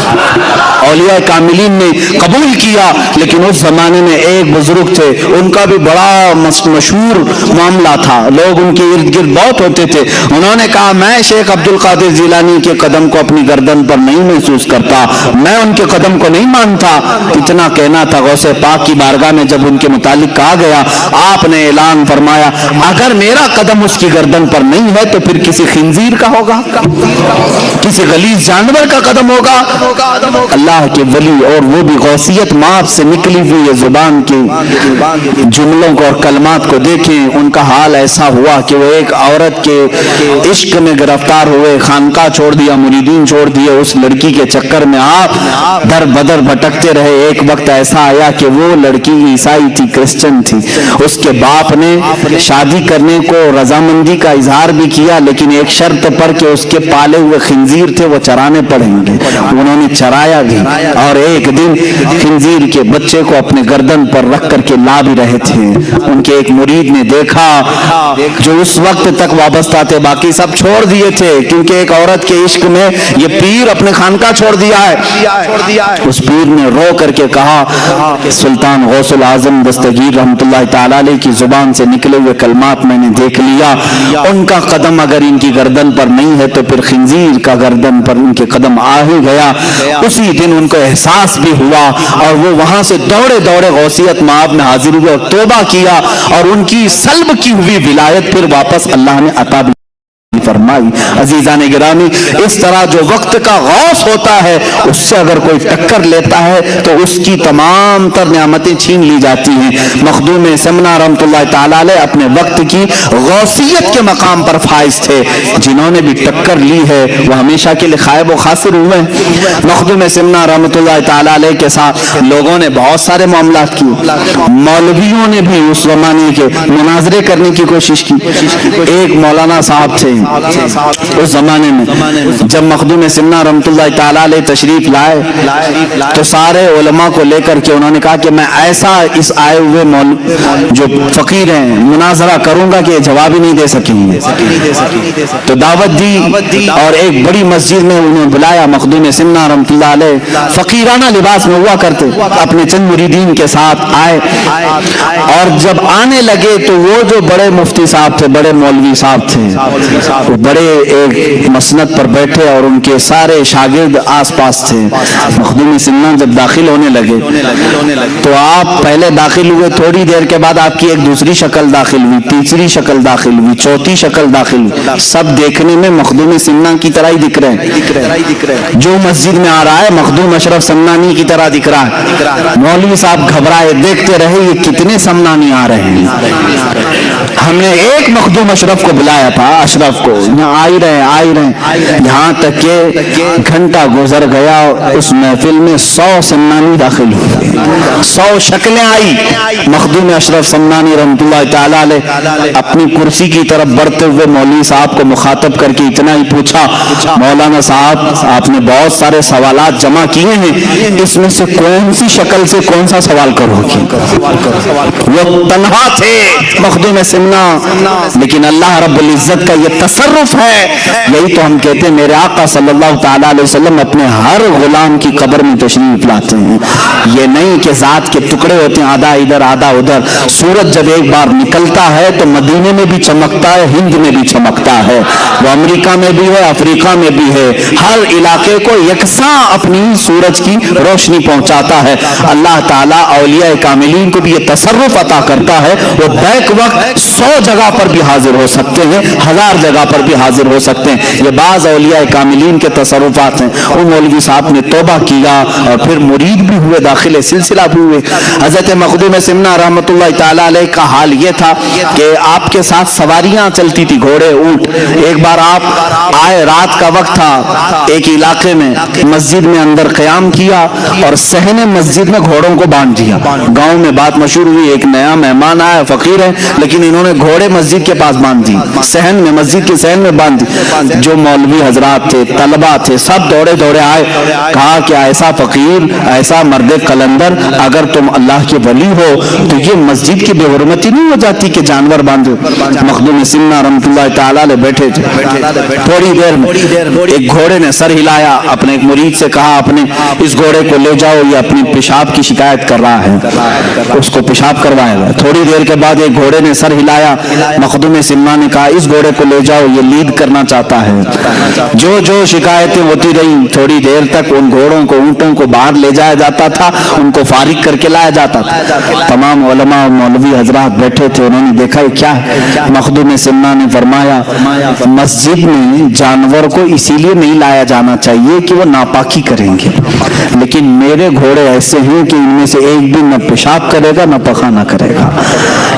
اولیاء کاملین نے قبول کیا، لیکن اس زمانے میں ایک بزرگ تھے، ان کا بھی بڑا مشہور معاملہ تھا، لوگ ان کے ارد گرد بہت ہوتے تھے. انہوں نے کہا میں شیخ عبد القادر جیلانی کے قدم کو اپنی گردن پر نہیں محسوس کرتا، میں ان کے قدم کو نہیں مانتا. اتنا کہنا تھا، غوث پاک کی بارگاہ میں جب ان کے متعلق کہا گیا، آپ نے اعلان فرمایا اگر میرا قدم اس کی گردن پر نہیں ہے تو پھر کسی خنزیر کا ہوگا، کسی غلیظ جانور کا قدم ہوگا. اللہ کے ولی اور وہ بھی غوثیت ماپ سے نکلی ہوئی زبان کے جملوں کو اور کلمات کو دیکھیں. ان کا حال ایسا ہوا کہ وہ ایک عورت کے عشق میں گرفتار ہوئے، خانقاہ چھوڑ دیا، مریدین چھوڑ دیے، اس لڑکی کے چکر میں آپ در بدر بھٹکتے رہے. ایک وقت ایسا آیا کہ وہ لڑکی عیسائی تھی، کرسچن تھی. اس کے باپ نے شادی کرنے کو رضامندی کا اظہار بھی کیا، لیکن ایک شرط پر کہ اس کے پالے ہوئے خنزیر تھے وہ چرانے پڑیں گے. انہوں نے چرایا بھی، اور ایک دن خنزیر کے بچے کو اپنے گردن پر رکھ کر کے لا بھی رہے تھے. ان کے ایک مرید نے دیکھا جو اس وقت تک وابستہ تھے، باقی سب چھوڑ دیے تھے کیونکہ ایک عورت کے عشق میں یہ پیر اپنے خانقاہ چھوڑ دیا ہے. اس پیر نے رو کر کے کہا سلطان غوث العظم دستگیر رحمت اللہ تعالی علیہ کی زبان سے نکلے ہوئے کلمات میں نے دیکھ لیا، ان کا قدم اگر ان کی گردن پر نہیں ہے تو پھر خنزیر کا گردن پر ان کے قدم آ ہی گیا. اسی دن ان کو احساس بھی ہوا اور وہ وہاں سے دوڑے دوڑے غوثیت مآب میں حاضر ہوئے اور توبہ کیا، اور ان کی سلب کی ہوئی ولایت پھر واپس اللہ نے عطا بھی فرمائی. عزیزان گرامی، اس طرح جو وقت کا غوث ہوتا ہے اس سے اگر کوئی ٹکر لیتا ہے تو اس کی تمام تر نعمتیں چھین لی جاتی ہیں. مخدوم سمنا رحمت اللہ تعالی علیہ اپنے وقت کی غوثیت کے مقام پر فائز تھے. جنہوں نے بھی ٹکر لی ہے وہ ہمیشہ کے لیے خائب و خاسر ہوئے. مخدوم سمنا رحمت اللہ تعالی علیہ کے ساتھ لوگوں نے بہت سارے معاملات کیے، مولویوں نے بھی اس زمانے کے مناظرے کرنے کی کوشش کی. ایک مولانا صاحب تھے اس زمانے میں، جب مخدوم سمنا رحمت اللہ تعالی علیہ تشریف لائے تو سارے علماء کو لے کر کے انہوں نے کہا کہ میں ایسا اس آئے ہوئے جو فقیر ہیں مناظرہ کروں گا کہ یہ جواب ہی نہیں دے سکیں گے. تو دعوت دی اور ایک بڑی مسجد میں انہیں بلایا. مخدوم سمنا رحمت اللہ علیہ فقیرانہ لباس میں ہوا کرتے، اپنے چند مریدین کے ساتھ آئے، اور جب آنے لگے تو وہ جو بڑے مفتی صاحب تھے، بڑے مولوی صاحب تھے، بڑے ایک مسند پر بیٹھے اور ان کے سارے شاگرد آس پاس تھے. مخدوم سمنا جب داخل ہونے لگے تو آپ پہلے داخل ہوئے، تھوڑی دیر کے بعد آپ کی ایک دوسری شکل داخل ہوئی، تیسری شکل داخل ہوئی، چوتھی شکل داخل ہوئی. سب دیکھنے میں مخدوم سمنا کی طرح ہی دکھ رہے ہیں. جو مسجد میں آ رہا ہے مخدوم اشرف سمنانی کی طرح دکھ رہا ہے. مولوی صاحب گھبرائے، دیکھتے رہے یہ کتنے سمنانی آ رہے ہیں. ہم نے ایک مخدوم اشرف کو بلایا تھا، اشرف کو، یہاں آئی رہے، یہاں تک کہ گھنٹہ گزر گیا. اس محفل میں 100 سمنانی داخل ہوئے، 100 شکلیں آئی. مخدوم اشرف سمنانی رحمت اللہ تعالی علیہ اپنی کرسی کی طرف بڑھتے ہوئے مولوی صاحب کو مخاطب کر کے اتنا ہی پوچھا، مولانا صاحب آپ نے بہت سارے سوالات جمع کیے ہیں، اس میں سے کون سی شکل سے کون سا سوال کرو گے؟ وہ تنہا تھے مخدوم سمنا، لیکن اللہ رب العزت کا یہ تصرف ہے. یہی تو ہم کہتے ہیں میرے آقا صلی اللہ تعالی علیہ وسلم اپنے ہر غلام کی قبر میں تشریف لاتے ہیں. یہ نہیں کہ ذات کے ٹکڑے ہوتے ہیں، آدھا ادھر آدھا ادھر. سورج جب ایک بار نکلتا ہے تو مدینے میں بھی چمکتا ہے، ہند میں بھی چمکتا ہے، وہ امریکہ میں بھی ہے، افریقہ میں بھی ہے. ہر علاقے کو یکساں اپنی سورج کی روشنی پہنچاتا ہے. اللہ تعالیٰ اولیاء کاملین کو بھی یہ تصرف عطا کرتا ہے، وہ بیک وقت 100 جگہ پر بھی حاضر ہو سکتے ہیں، 1000 جگہ پر بھی حاضر ہو سکتے ہیں. یہ بعض اولیاء کاملین کے تصرفات ہیں. وہ مولوی صاحب نے توبہ کیا اور پھر مرید بھی ہوئے، داخل سلسلہ بھی ہوئے. حضرت مخدوم سمنا رحمت اللہ تعالی علیہ کا حال یہ تھا کہ آپ کے ساتھ سواریاں چلتی تھی، گھوڑے، اونٹ. ایک بار آپ آئے، رات کا وقت تھا، ایک علاقے میں مسجد میں اندر قیام کیا اور صحن مسجد میں گھوڑوں کو باندھ دیا. گاؤں میں بات مشہور ہوئی، ایک نیا مہمان آیا، فقیر ہے لیکن انہوں انہوں نے گھوڑے مسجد کے پاس باندھ دی، صحن میں، مسجد کے صحن میں باندھ دی۔ جو مولوی حضرات تھے، طلبہ تھے، سب دوڑے دوڑے آئے، کہا کہ ایسا فقیر، ایسا مرد قلندر، اگر تم اللہ کے ولی ہو تو یہ مسجد کی بے حرمتی نہیں ہو جاتی کہ جانور باندھو۔ مخدوم سمنا رحمۃ اللہ تعالی علیہ بیٹھے تھے، تھوڑی دیر میں ایک گھوڑے نے سر ہلایا، اپنے ایک مرید سے کہا اپنے اس گھوڑے کو لے جاؤ، یہ اپنی پیشاب کی شکایت کر رہا ہے، اس کو پیشاب کروایا گیا۔ تھوڑی دیر کے بعد ایک گھوڑے نے سر ہلایا، مخدوم سمنا نے کہا اس گھوڑے کو لے جاؤ، یہ لید کرنا چاہتا ہے۔ جو شکایتیں ہوتی رہی، تھوڑی دیر تک ان گھوڑوں کو، اونٹوں کو باہر لے جایا جاتا تھا، ان کو فارغ کر کے لایا جاتا تھا۔ تمام علماء اور مولوی حضرات بیٹھے تھے، انہوں نے دیکھا یہ کیا ہے۔ مخدوم سمنا نے فرمایا مسجد میں جانور کو اسی لیے نہیں لایا جانا چاہیے کہ وہ ناپاکی کریں گے، لیکن میرے گھوڑے ایسے ہیں کہ ان میں سے ایک بھی نہ پیشاب کرے گا نہ پخانہ کرے گا،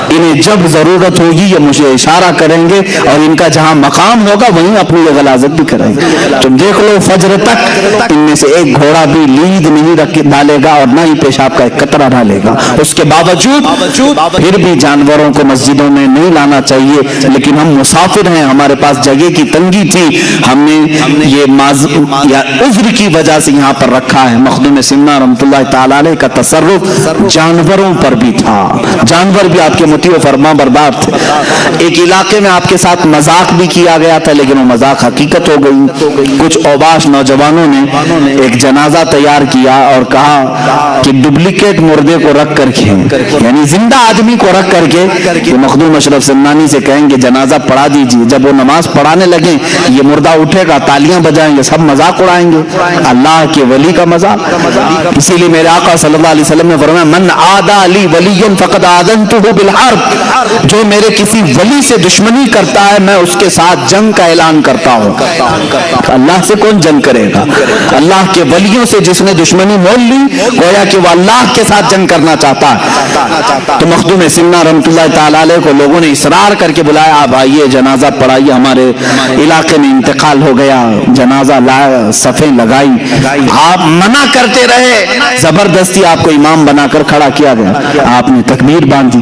انہیں جب ضرورت ہوگی یہ مجھے اشارہ کریں گے اور ان کا جہاں مقام ہوگا وہیں اپنی یہ غلاظت بھی کریں گے۔ تم دیکھ لو فجر تک ان میں سے ایک گھوڑا بھی لید نہیں ڈالے گا اور نہ ہی پیشاب کا ایک قطرہ ڈالے گا۔ اس کے باوجود پھر بھی جانوروں کو مسجدوں میں نہیں لانا چاہیے، لیکن ہم مسافر ہیں، ہمارے پاس جگہ کی تنگی تھی، ہم نے یہ عذر کی وجہ سے یہاں پر رکھا ہے۔ مخدوم سمنا رحمۃ اللہ تعالی علیہ کا تصرف جانوروں پر بھی تھا، جانور بھی آپ کے مطیع و فرما بردار تھے۔ ایک علاقے میں آپ کے ساتھ مذاق بھی کیا گیا تھا، لیکن وہ مذاق حقیقت ہو گئی۔ کچھ اوباش نوجوانوں نے ایک جنازہ تیار کیا اور کہا کہ ڈپلیکیٹ مردے کو رکھ کر کے، یعنی زندہ آدمی کو رکھ کر کے مخدوم اشرف سمنانی سے کہیں گے جنازہ پڑھا دیجیے۔ جب وہ نماز پڑھانے لگے یہ مردہ اٹھے گا، تالیاں بجائیں گے، سب مذاق اڑائیں گے، اللہ کے ولی کا مذاق۔ اسی لیے میرے آقا صلی اللہ علیہ وسلم نے فرمایا من عادى لي وليا فقد آذنته بالحرب، جو میرے کسی ولی سے دشمنی کرتا ہے میں اس کے ساتھ جنگ کا اعلان کرتا ہوں۔ اللہ سے کون جنگ کرے گا؟ اللہ کے ولیوں سے جس نے دشمنی مول لی گویا کہ وہ اللہ کے ساتھ جنگ کرنا چاہتا ہے۔ تو مخدوم سمنا رحمۃ اللہ تعالی علیہ کو لوگوں نے اصرار کر کے بلایا، آپ آئیے جنازہ پڑھائیے، ہمارے علاقے میں انتقال ہو گیا، جنازہ لایا، صفیں لگائی، آپ منع کرتے رہے، زبردستی آپ کو امام بنا کر کھڑا کیا گیا، آپ نے تکبیر باندھی،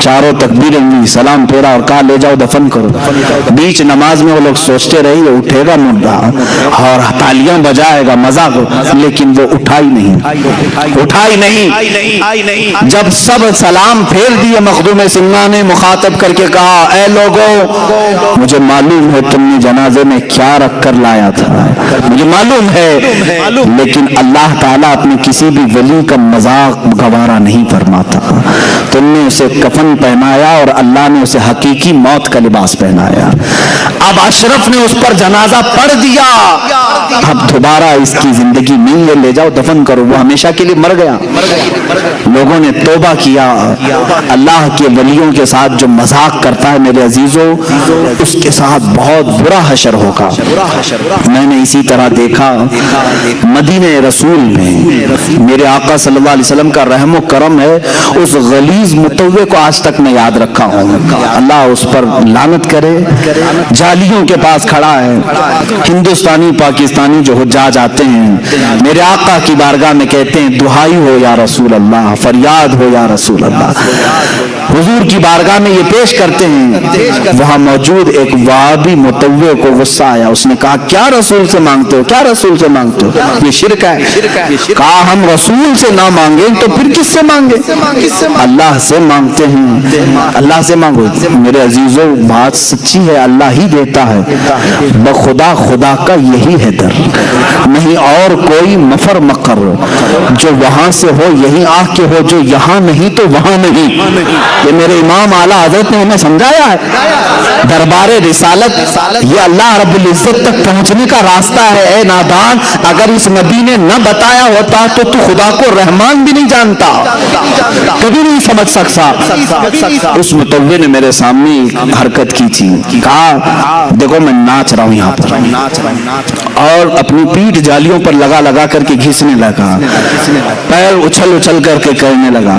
چاروں تکبیریں ہوئی، سلام پھیرا اور کہا لے جاؤ دفن کرو۔ بیچ نماز میں وہ لوگ سوچتے رہے یہ اٹھے گا مردہ اور تالیاں بجائے گا، مذاق، لیکن وہ اٹھا ہی نہیں۔ جب سب سلام پھیر دیے مخدوم سمنا نے مخاطب کر کے کہا اے لوگوں مجھے معلوم ہے تم نے جنازے میں کیا رکھ کر لایا تھا، مجھے معلوم ہے، لیکن اللہ تعالیٰ اپنے کسی بھی ولی کا مذاق گوارا نہیں فرماتا۔ تم نے اسے کفن پہنایا اور اللہ نے اسے حقیقی موت کا لباس پہنایا۔ اب اشرف نے اس پر جنازہ پڑھ دیا، اب دوبارہ اس کی زندگی نہیں ہے، لے جاؤ دفن کرو، وہ ہمیشہ کے لیے مر گیا۔ لوگوں نے توبہ کیا۔ اللہ کے ولیوں کے ساتھ جو مذاق کرتا ہے میرے عزیزوں اس کے ساتھ بہت برا حشر ہوگا۔ میں نے اسی طرح دیکھا مدینہ رسول میں میرے آقا صلی اللہ علیہ وسلم کا رحم و کرم ہے، اس غلیظ متوع کو آج تک میں یاد رکھا ہوں، اللہ اس پر لعنت کرے، جالیوں کے پاس کھڑا ہے، ہندوستانی پاکستانی جو حجاج آتے ہیں میرے آقا کی بارگاہ میں کہتے ہیں دعائی ہو یا رسول اللہ، فریاد ہو یا رسول اللہ، حضور کی بارگاہ میں یہ پیش کرتے ہیں۔ وہاں موجود ایک وہابی متوع کو غصہ آیا، اس نے کہا کیا رسول سے مانگتے ہو، کیا رسول سے مانگتے ہو، یہ شرک ہے۔ کہا ہم رسول سے نہ مانگے تو پھر کس سے مانگے؟ اللہ سے مانگتے ہیں، اللہ سے مانگو۔ میرے عزیزوں بات سچی ہے، اللہ ہی دیتا ہے، بخدا خدا کا یہی ہے در، نہیں اور کوئی مفر مقر، جو وہاں سے ہو یہی آ کے ہو، جو یہاں نہیں تو وہاں نہیں۔ یہ میرے امام اعلیٰ حضرت نے ہمیں سمجھایا ہے، دربار رسالت یہ اللہ رب العزت تک پہنچنے کا راستہ ہے۔ اے نادان اگر اس نبی نے نہ بتایا ہوتا تو تو خدا کو رحمان بھی نہیں جانتا، کبھی نہیں سمجھ سکتا۔ اس متوع نے میرے سامنے ایک حرکت کی تھی، کہا دیکھو میں ناچ رہا ہوں یہاں پر، اور اپنی پیٹھ جالیوں پر لگا لگا کر کے گھسنے لگا، پیر اچھل اچھل کر کے کرنے لگا،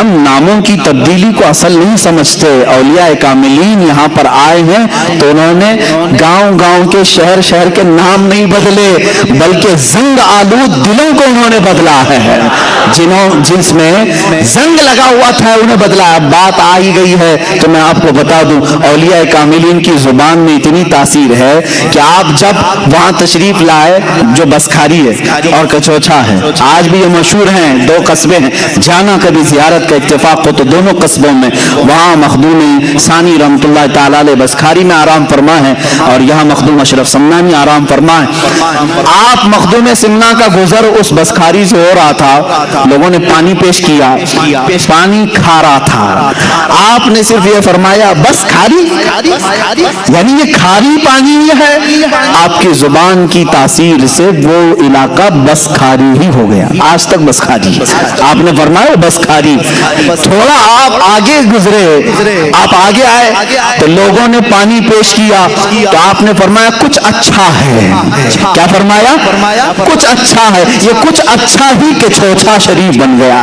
ہم ناموں کی تبدیلی کو اصل نہیں سمجھتے. اولیاء کاملین یہاں پر آئے ہیں تو انہوں نے گاؤں گاؤں کے شہر شہر کے نام نہیں بدلے, بلکہ زنگ آلود دلوں کو انہوں نے بدلا ہے. جس میں زنگ لگا ہوا تھا انہیں بدلا. اب بات آ ہی گئی ہے تو میں آپ کو بتا دوں, اولیاء کاملین کی زبان میں اتنی تاثیر ہے کہ آپ جب وہاں تشریف لائے, جو بسکھاری ہے اور کچوچھا ہے, آج بھی یہ مشہور ہیں, دو قصبے ہیں, جانا کبھی زیارت کا اتفاق ہو تو دونوں قصبوں میں وہاں مخدوم ثانی رحمۃ اللہ تعالی علیہ بسکھاری میں آرام فرما ہے اور یہاں مخدوم اشرف سمنانی آرام فرما ہے. آپ مخدوم سمنا کا گزر اس بسکھاری سے ہو رہا تھا, لوگوں نے پانی پیش کیا, پانی کھا رہا تھا, آپ نے صرف یہ فرمایا بس کھاری, یعنی یہ کھاری پانی ہے. آپ کی زبان کی تاثیر سے وہ علاقہ بس کھاری ہی ہو گیا, آج تک بس کھاری. آپ نے فرمایا بس کھاری. تھوڑا آپ آگے گزرے, آپ آگے آئے تو لوگوں نے پانی پیش کیا تو آپ نے فرمایا کچھ اچھا ہے. کیا فرمایا؟ کچھ اچھا ہے. یہ کچھ اچھا ہی کچوچھا شریف بن گیا.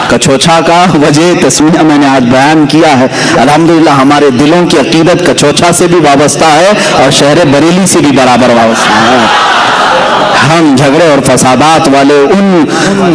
کچوچھا کا وجہ تسمیہ میں نے آج بیان کیا ہے. الحمدللہ ہمارے دلوں کی عقیدت کچوچھا سے بھی وابستہ ہے اور شہر بریلی سے بھی برابر وابستہ ہے. ہم جھگڑے اور فسادات والے ان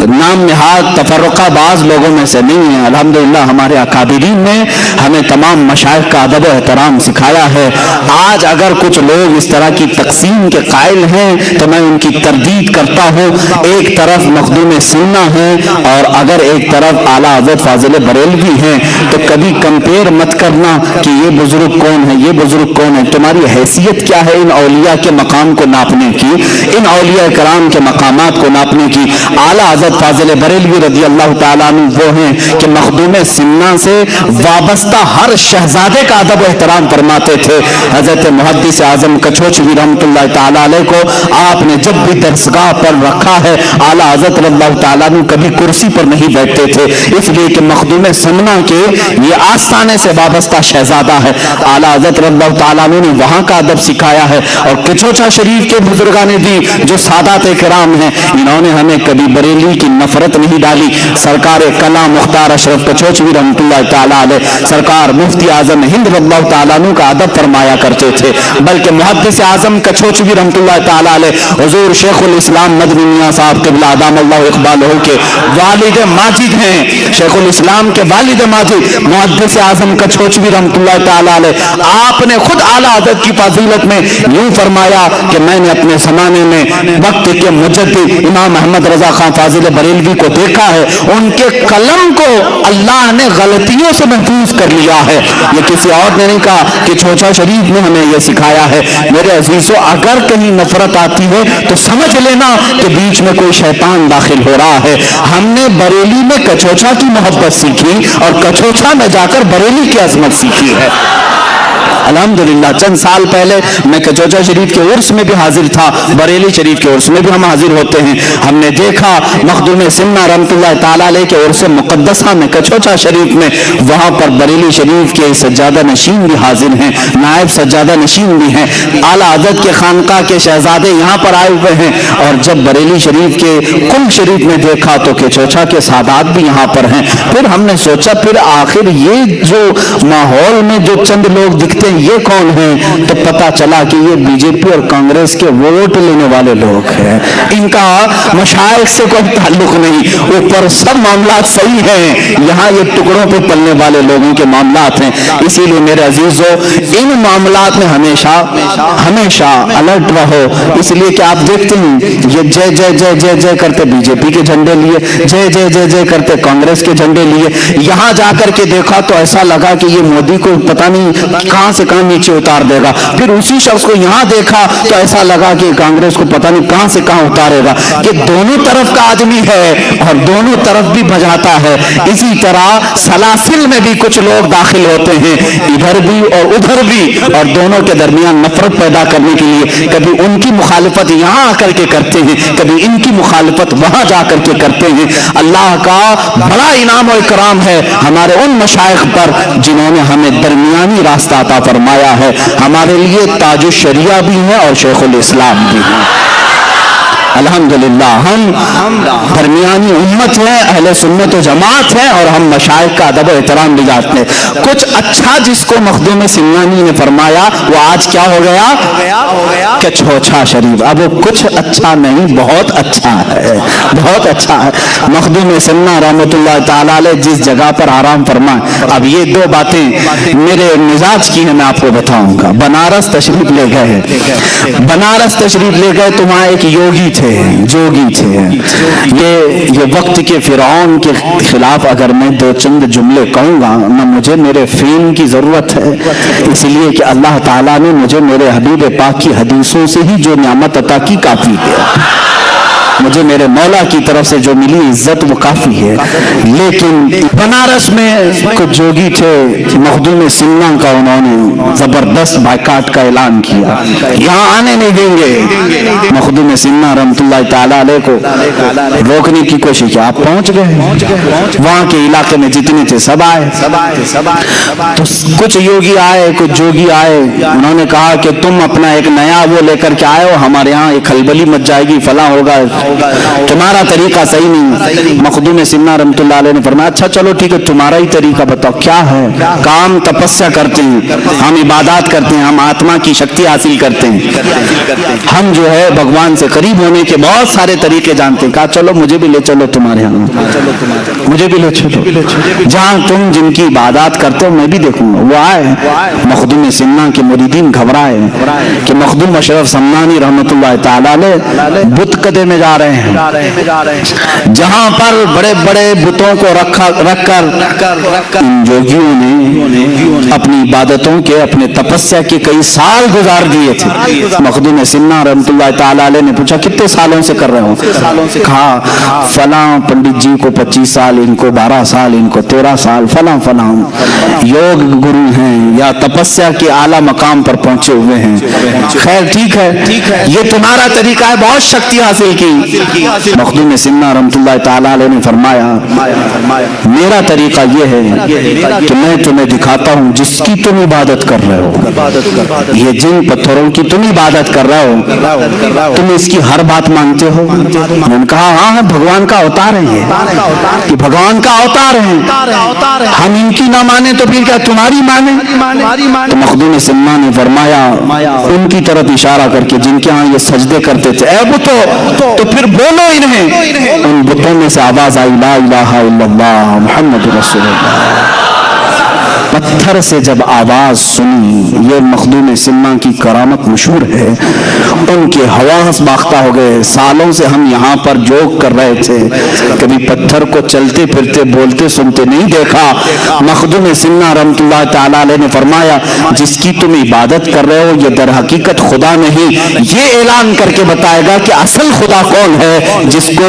نام نہاد تفرقہ باز لوگوں میں سے نہیں ہیں. الحمدللہ ہمارے اکابرین نے ہمیں تمام مشائخ کا ادب و احترام سکھایا ہے. آج اگر کچھ لوگ اس طرح کی تقسیم کے قائل ہیں تو میں ان کی تردید کرتا ہوں. ایک طرف مخدوم سننا ہے اور اگر ایک طرف اعلیٰ حضرت فاضل بریلوی ہیں تو کبھی کمپیئر مت کرنا کہ یہ بزرگ کون ہے, یہ بزرگ کون ہے. تمہاری حیثیت کیا ہے ان اولیاء کے مقام کو ناپنے کی, ان اولیاء کرام کے مقامات کو ناپنے کی. اعلیٰ حضرت فاضل بریلوی رضی اللہ تعالیٰ عنہ وہ ہیں کہ مخدوم سمنا سے وابستہ ہر شہزادے کا ادب و احترام فرماتے تھے. حضرت محدث اعظم کچوچوی رحمۃ اللہ تعالیٰ علیہ کو آپ نے جب بھی درسگاہ پر رکھا ہے, اعلیٰ حضرت رضی اللہ تعالیٰ عنہ کبھی کرسی پر نہیں بیٹھتے تھے, اس لیے کہ مخدوم سمنا کے یہ آستانے سے وابستہ شہزادہ ہے. اعلیٰ حضرت رضی اللہ تعالیٰ عنہ نے وہاں کا ادب سکھایا ہے. اور کچوچھا شریف کے بزرگان دی جو سادات کرام ہیں, انہوں نے ہمیں کبھی بریلی کی نفرت نہیں ڈالی. سرکار کلام مختار اشرف کچوچوی رحمۃ اللہ تعالیٰ علیہ سرکار مفتی اعظم ہند رضی اللہ تعالیٰ عنہ کا ادب فرمایا کرتے تھے. بلکہ محدث اعظم کچوچوی رحمۃ اللہ تعالیٰ علیہ حضور شیخ الاسلام مدنی میاں صاحب قبلہ ادام اللہ اقبالہ کے والد ماجد ہیں. شیخ الاسلام کے والد ماجد محدث اعظم کچوچوی رحمۃ اللہ تعالیٰ علیہ, آپ نے خود اعلیٰ حضرت کی فضیلت میں یوں فرمایا کہ میں نے اپنے زمانے میں وقت کے مجدد امام احمد رضا خان فاضل بریلوی کو دیکھا ہے, ان کے قلم کو اللہ نے غلطیوں سے محفوظ کر لیا ہے. یہ کسی اور نے نہیں کہا کہ کچوچھا شریف نے ہمیں یہ سکھایا ہے. میرے عزیزو, اگر کہیں نفرت آتی ہے تو سمجھ لینا کہ بیچ میں کوئی شیطان داخل ہو رہا ہے. ہم نے بریلی میں کچوچھا کی محبت سیکھی اور کچوچھا میں جا کر بریلی کی عظمت سیکھی ہے. الحمدللہ چند سال پہلے میں کچوچھا شریف کے عرس میں بھی حاضر تھا, بریلی شریف کے عرس میں بھی ہم حاضر ہوتے ہیں. ہم نے دیکھا مخدوم سمنا رحمۃ اللہ تعالیٰ علیہ کے عرس مقدسہ میں کچوچھا شریف میں, وہاں پر بریلی شریف کے سجادہ نشین بھی حاضر ہیں, نائب سجادہ نشین بھی ہیں. اعلیٰ حضرت کے خانقاہ کے شہزادے یہاں پر آئے ہوئے ہیں. اور جب بریلی شریف کے قم شریف میں دیکھا تو کچوچھا کے سادات بھی یہاں پر ہیں. پھر ہم نے سوچا پھر آخر یہ جو ماحول میں جو چند لوگ دکھتے ہیں یہ کون ہیں, تو پتا چلا کہ یہ بی جے پی اور کانگریس کے ووٹ لینے والے لوگ ہیں. ان کا مشائخ سے کوئی تعلق نہیں, اوپر سب معاملات صحیح ہیں, یہاں یہ ٹکڑوں پہ پلنے والے لوگوں کے معاملات ہیں. اسی لیے میرے عزیزو, ان معاملات میں ہمیشہ الرٹ رہو. اس لیے کہ آپ دیکھتے ہیں یہ جے جے جے جے جے کرتے بی جے پی کے جھنڈے لیے, جے جے جے جے کرتے کانگریس کے جھنڈے لیے. یہاں جا کر کے دیکھا تو ایسا لگا کہ یہ مودی کو پتہ نہیں کہاں سے کہاں نیچے اتار دے گا. پھر اسی شخص کو یہاں دیکھا تو ایسا لگا کہ کانگریس کو پتہ نہیں کہاں سے کہاں اتارے گا. یہ دونوں طرف کا آدمی ہے اور دونوں طرف بھی بجاتا ہے. اسی طرح سلاسل میں بھی کچھ لوگ داخل ہوتے ہیں, ادھر بھی اور ادھر بھی, اور دونوں کے درمیان نفرت پیدا کرنے کے لیے کبھی ان کی مخالفت یہاں آ کر کے کرتے ہیں, کبھی ان کی مخالفت وہاں جا کر کے کرتے ہیں. اللہ کا بڑا انعام و اکرام ہے ہمارے ان مشائخ پر جنہوں نے ہمیں درمیانی راستہ عطا فرمایا ہے. ہمارے لیے تاج الشریعہ بھی ہیں اور شیخ الاسلام بھی ہیں. الحمدللہ ہم درمیانی امت ہے، اہل سنت و جماعت ہے، اور ہم مشائخ کا ادب و احترام بھی جانتے ہیں۔ کچھ اچھا جس کو مخدوم سمنانی نے فرمایا وہ آج کیا ہو گیا کہ چھوچھا شریف، اب وہ کچھ اچھا نہیں، بہت اچھا ہے، بہت اچھا ہے۔ مخدوم سمنا رحمۃ اللہ تعالی علیہ جس جگہ پر آرام فرمائے، اب یہ دو باتیں میرے مزاج کی ہیں، میں آپ کو بتاؤں گا۔ بنارس تشریف لے گئے، بنارس تشریف لے گئے تو وہاں ایک یوگی تھے، جوگی تھے۔ یہ وقت کے فرعون کے خلاف اگر میں دو چند جملے کہوں گا نہ، مجھے میرے فیم کی ضرورت ہے، اس لیے کہ اللہ تعالیٰ نے مجھے میرے حبیب پاک کی حدیثوں سے ہی جو نعمت عطا کی کافی ہے، مجھے میرے مولا کی طرف سے جو ملی عزت وہ کافی ہے۔ لیکن بنارس میں کچھ جوگی تھے، مخدوم سمنا کا انہوں نے زبردست بائیکاٹ کا اعلان کیا، یہاں آنے نہیں دیں گے۔ مخدوم سمنا رحمۃ اللہ تعالیٰ علیہ کو روکنے کی کوشش کی، آپ پہنچ گئے، وہاں کے علاقے میں جتنے تھے سب آئے، تو کچھ یوگی آئے، کچھ جوگی آئے، انہوں نے کہا کہ تم اپنا ایک نیا وہ لے کر کے آئے ہو، ہمارے یہاں ایک کھلبلی مچ جائے گی، فلاں ہوگا، تمہارا طریقہ صحیح نہیں۔ مخدوم سمنا رحمۃ اللہ علیہ نے فرمایا اچھا چلو ٹھیک ہے، تمہارا ہی طریقہ بتاؤ کیا ہے۔ کام تپسیا کرتے ہیں، ہم عبادات کرتے ہیں، ہم آتما کی شکتی حاصل کرتے ہیں، ہم جو ہے بھگوان سے قریب ہونے کے بہت سارے طریقے جانتے ہیں۔ کہا چلو مجھے بھی لے چلو تمہارے یہاں، مجھے بھی لے چلو، جہاں تم جن کی عبادات کرتے ہو میں بھی دیکھوں گا۔ وہ آئے، مخدوم سمنا کے مریدین گھبرائے کہ مخدوم اشرف سمنانی رحمۃ اللہ تعالیٰ علیہ بت قدے میں جا رہے ہیں، جہاں پر بڑے بڑے بتوں کو رکھ کر ان جوگیوں نے اپنی عبادتوں کے، اپنے تپسیا کے کئی سال گزار دیے تھے۔ مخدوم سمنا رحمۃ اللہ تعالیٰ علیہ نے پوچھا کتنے سالوں سے کر رہے ہو؟ کہا فلاں پنڈت جی کو 25 سال، ان کو 12 سال، ان کو 13 سال، فلاں فلاں یوگ گرو ہیں یا تپسیا کے اعلیٰ مقام پر پہنچے ہوئے ہیں۔ خیر ٹھیک ہے، یہ تمہارا طریقہ ہے، بہت شکتی حاصل کی۔ مخدوم سمنا رحمۃ اللہ تعالیٰ علیہ نے فرمایا میرا طریقہ یہ ہے کہ میں تمہیں دکھاتا ہوں جس کی تم عبادت کر رہے ہو، یہ جن پتھروں کی تم عبادت کر رہے ہو، تم اس کی ہر بات مانتے ہو؟ میں نے کہا ہاں بھگوان کا اوتار ہے، یہ بھگوان کا اوتار ہے، ہم ان کی نہ مانیں تو پھر کیا تمہاری مانیں؟ تو مخدوم سمنا نے فرمایا ان کی طرف اشارہ کر کے جن کے ہاں یہ سجدے کرتے تھے، اے بتو تو پھر بولو انہیں۔ ان بتوں میں سے آواز آئی لا الہ الا اللہ محمد رسول اللہ۔ پتھر سے جب آواز سنی، یہ مخدوم سمنا کی کرامت مشہور ہے، ان کے حواس باختہ ہو گئے۔ سالوں سے ہم یہاں پر جوگ کر رہے تھے، کبھی پتھر کو چلتے پھرتے بولتے سنتے نہیں دیکھا۔ مخدوم سمنا رحمۃ اللہ تعالیٰ علیہ نے فرمایا جس کی تم عبادت کر رہے ہو یہ در حقیقت خدا نہیں، یہ اعلان کر کے بتائے گا کہ اصل خدا کون ہے، جس کو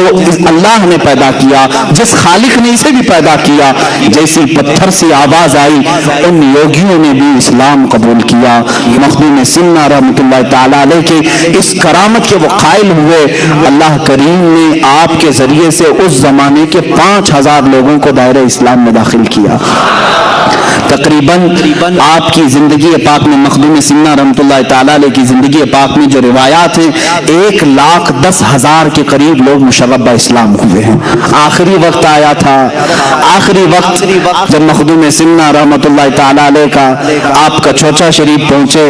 اللہ نے پیدا کیا، جس خالق نے اسے بھی پیدا کیا۔ جیسی پتھر سے آواز آئی ان یوگیوں نے بھی اسلام قبول کیا۔ مخدوم سمنا رحمۃ اللہ تعالیٰ علیہ کے اس کرامت کے وہ قائل ہوئے، اللہ کریم نے آپ کے ذریعے سے اس زمانے کے 5000 لوگوں کو دائرہ اسلام میں داخل کیا۔ تقریباً آپ کی زندگی پاک میں، مخدوم سمنا رحمۃ اللہ تعالیٰ علیہ کی زندگی پاک میں جو روایات ہیں 1,10,000 کے قریب لوگ مشرب اسلام ہوئے ہیں۔ آخری وقت آیا تھا، آخری وقت جب مخدوم سمنا رحمۃ اللہ تعالیٰ علیہ کا آپ کا چوچا شریف پہنچے،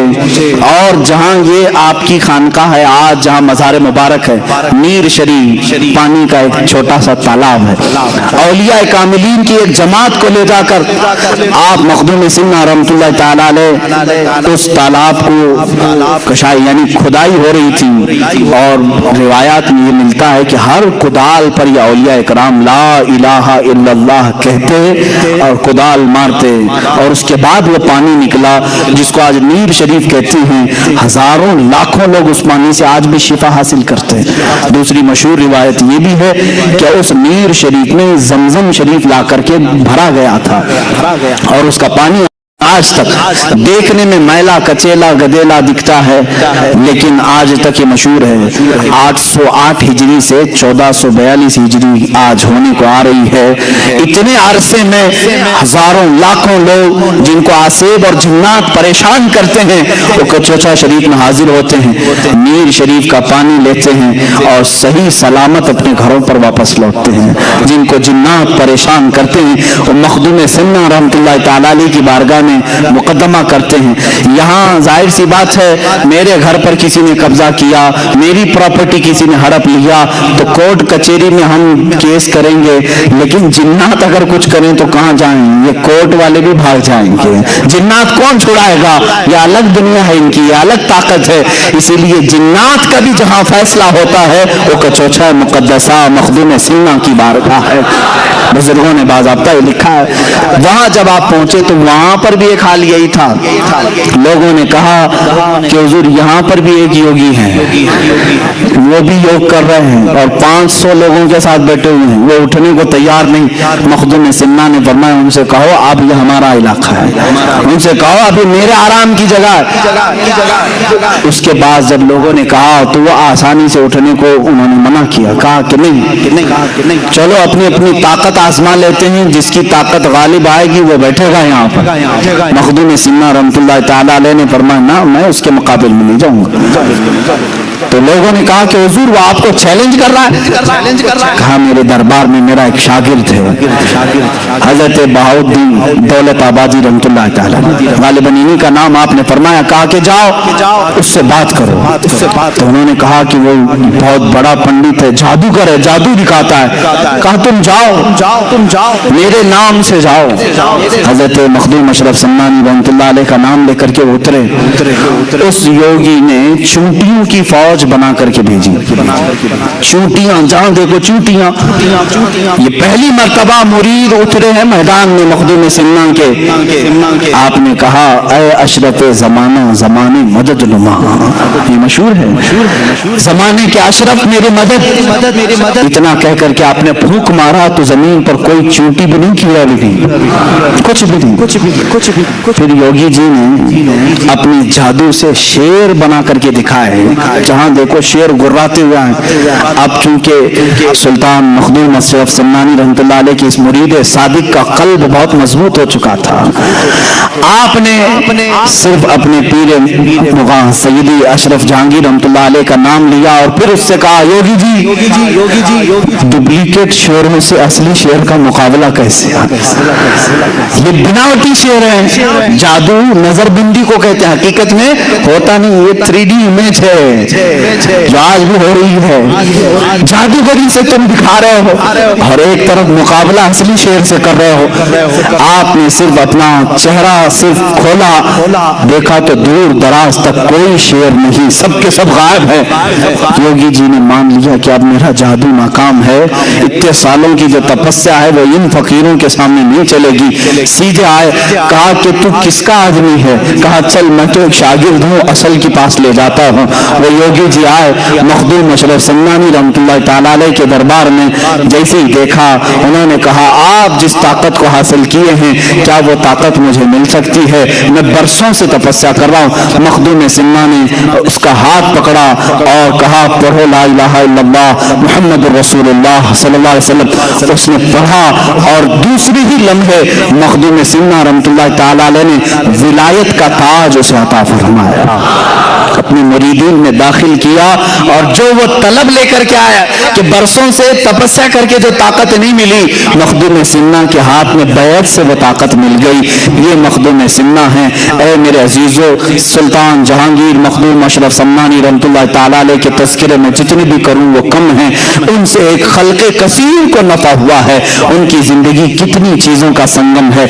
اور جہاں یہ آپ کی خانقاہ ہے آج، جہاں مزار مبارک ہے، میر شریف پانی کا ایک چھوٹا سا تالاب ہے، اولیاء کاملین کی ایک جماعت کو لے جا کر آپ مخدوم سمنا رحمۃ اللہ تعالیٰ علیہ اس تالاب کو کشائی یعنی کھدائی ہو رہی تھی، اور روایات میں یہ ملتا ہے کہ ہر کدال پر یہ اولیاء اکرام لا الہ الا اللہ کہتے اور کدال مارتے، اور اس کے بعد وہ پانی نکلا جس کو آج میر شریف کہتے ہیں۔ ہزاروں لاکھوں لوگ اس پانی سے آج بھی شفا حاصل کرتے ہیں۔ دوسری مشہور روایت یہ بھی ہے کہ اس میر شریف میں زمزم شریف لا کر کے بھرا گیا تھا، اور اس کا پانی آج تک دیکھنے میں میلا کچیلا گدیلا دکھتا ہے، لیکن آج تک یہ مشہور ہے۔ 808 ہجری سے 1442 ہجری آج ہونے کو آ رہی ہے۔ اتنے عرصے میں ہزاروں لاکھوں لوگ جن کو آسیب اور جنات پریشان کرتے ہیں وہ کچوچا شریف میں حاضر ہوتے ہیں، نیر شریف کا پانی لیتے ہیں اور صحیح سلامت اپنے گھروں پر واپس لوٹتے ہیں۔ جن کو جنات پریشان کرتے ہیں وہ مخدوم سنہ رحمۃ اللہ تعالی علیہ کی بارگاہ میں مقدمہ کرتے ہیں۔ یہاں ظاہر سی بات ہے، میرے گھر پر کسی نے قبضہ کیا، میری پراپرٹی کسی نے ہڑپ لیا تو کورٹ کچہری میں ہم کیس کریں گے، لیکن جنات اگر کچھ کریں تو کہاں جائیں؟ یہ کورٹ والے بھی بھاگ جائیں گے۔ جنات کون چھڑائے گا؟ یہ الگ دنیا ہے ان کی، یہ الگ طاقت ہے۔ اسی لیے جنات کا بھی جہاں فیصلہ ہوتا ہے وہ کچوچا مقدسہ مخدوم سنہ کی بارگاہ ہے۔ بزرگوں نے باضابطہ لکھا ہے، وہاں جب آپ پہنچے تو وہاں پر بھی ایک حال یہی تھا۔ لوگوں نے کہا کہ حضور یہاں پر بھی ایک یوگی ہیں، وہ بھی یوگ کر رہے ہیں اور 500 لوگوں کے ساتھ بیٹھے ہوئے ہیں، وہ اٹھنے کو تیار نہیں۔ مخدوم سنہ نے فرمایا ان سے کہو اب یہ ہمارا علاقہ ہے، ان سے کہو ابھی میرے آرام کی جگہ ہے۔ اس کے بعد جب لوگوں نے کہا تو وہ آسانی سے اٹھنے کو انہوں نے منع کیا، کہا کہ نہیں، چلو اپنی اپنی طاقت آزما لیتے ہیں، جس کی طاقت غالب آئے گی وہ بیٹھے گا یہاں پر۔ مخدوم سنہ رحمۃ اللہ تعالی علیہ نے فرمایا نہ، میں اس کے مقابل میں نہیں جاؤں گا۔ تو لوگوں نے کہا کہ حضور وہ آپ کو چیلنج کر رہا ہے۔ کہا میرے دربار میں میرا ایک شاگرد ہے، حضرت بہاؤالدین دولت آبادی رحمۃ اللہ تعالی، غالباً انہی کا نام آپ نے فرمایا، کہا کہ جاؤ اس سے بات کرو۔ تو انہوں نے کہا کہ وہ بہت بڑا پنڈت ہے، جادوگر ہے، جادو دکھاتا ہے۔ کہا تم جاؤ میرے نام سے جاؤ۔ حضرت مخدوم اشرف سنانی رحمۃ اللہ علیہ کا نام لے کر کے اترے۔ اس یوگی نے چونٹیوں کی فوج بنا کر کے بھیجی، چونٹیاں، جہاں دیکھو چونٹیاں۔ یہ پہلی مرتبہ مرید اترے ہیں میدان میں مخدوم سنہ کے۔ آپ نے کہا اے اشرف زمانہ زمانے مدد نما، یہ مشہور ہے، زمانے کے اشرف میری مدد۔ اتنا کہہ کر کے آپ نے پھونک مارا تو زمین پر کوئی چونٹی بھی نہیں کیڑا بھی نہیں، کچھ بھی نہیں۔ پھر یوگی جی نے اپنی جادو سے شیر بنا کر کے دکھائے، جہاں دیکھو شیر گراتے ہوئے ہیں۔ اب چونکہ سلطان مخدوم اشرف سنانی رحمۃ اللہ علیہ کی اس مرید صادق کا قلب بہت مضبوط ہو چکا تھا، آپ نے صرف اپنے پیر مغاں سیدی اشرف جہانگیر رحمۃ اللہ علیہ کا نام لیا اور پھر اس سے کہا یوگی جی ڈپلیکیٹ شیروں سے اصلی شیر کا مقابلہ کیسے؟ یہ بناوٹی شیر ہے، جادو نظر بندی کو کہتے ہیں، حقیقت میں ہوتا نہیں، یہ 3D امیج ہے جو آج بھی ہو رہی ہے۔ جادوگری سے تم دکھا رہے ہو اور ایک طرف مقابلہ اصلی شیر سے کر رہے ہو۔ آپ نے صرف اپنا چہرہ صرف کھولا، دیکھا تو دور دراز تک کوئی شیر نہیں، سب کے سب غائب ہے۔ یوگی جی نے مان لیا کہ اب میرا جادو ناکام ہے، اتنے سالوں کی جو تپسیا ہے وہ ان فقیروں کے سامنے نہیں چلے گی۔ سیدھے آئے، کہا کہ تو کس کا آدمی ہے؟ کہا چل میں تو ایک شاگرد ہوں، اصل کے پاس لے جاتا ہوں۔ وہ یوگی جی آئے، مخدوم اشرف سنانی رحمۃ اللہ تعالی علیہ کے دربار میں جیسے ہی دیکھا انہوں نے کہا آپ جس طاقت کو حاصل کیے ہیں کیا وہ طاقت مجھے مل سکتی ہے؟ میں برسوں سے تپسیا کر رہا ہوں۔ مخدوم سنہ نے اس کا ہاتھ پکڑا اور کہا پڑھو لا الہ الا اللہ محمد رسول اللہ صلی اللہ علیہ وسلم۔ اس نے پڑھا اور دوسری ہی لمحے مخدوم سنہ رحمۃ اللہ تعالی علیہ نے ولایت کا تاج اسے عطا فرمایا، اپنی مریدین میں داخل کیا اور جو وہ طلب لے کر کے آیا کہ برسوں سے تپسیا کر کے جو طاقت نہیں ملی، مخدوم سنہ کے ہاتھ میں بیعت سے وہ طاقت مل گئی۔ یہ مخدوم سنہ ہیں۔ اے میرے عزیزو، سلطان جہانگیر مخدوم اشرف سنانی رحمۃ اللہ تعالی علیہ کے تذکرے میں جتنے بھی کروں وہ کم ہیں، ان سے ایک خلق کثیر کو نفع ہوا ہے۔ ان کی زندگی کتنی چیزوں کا سنگم ہے،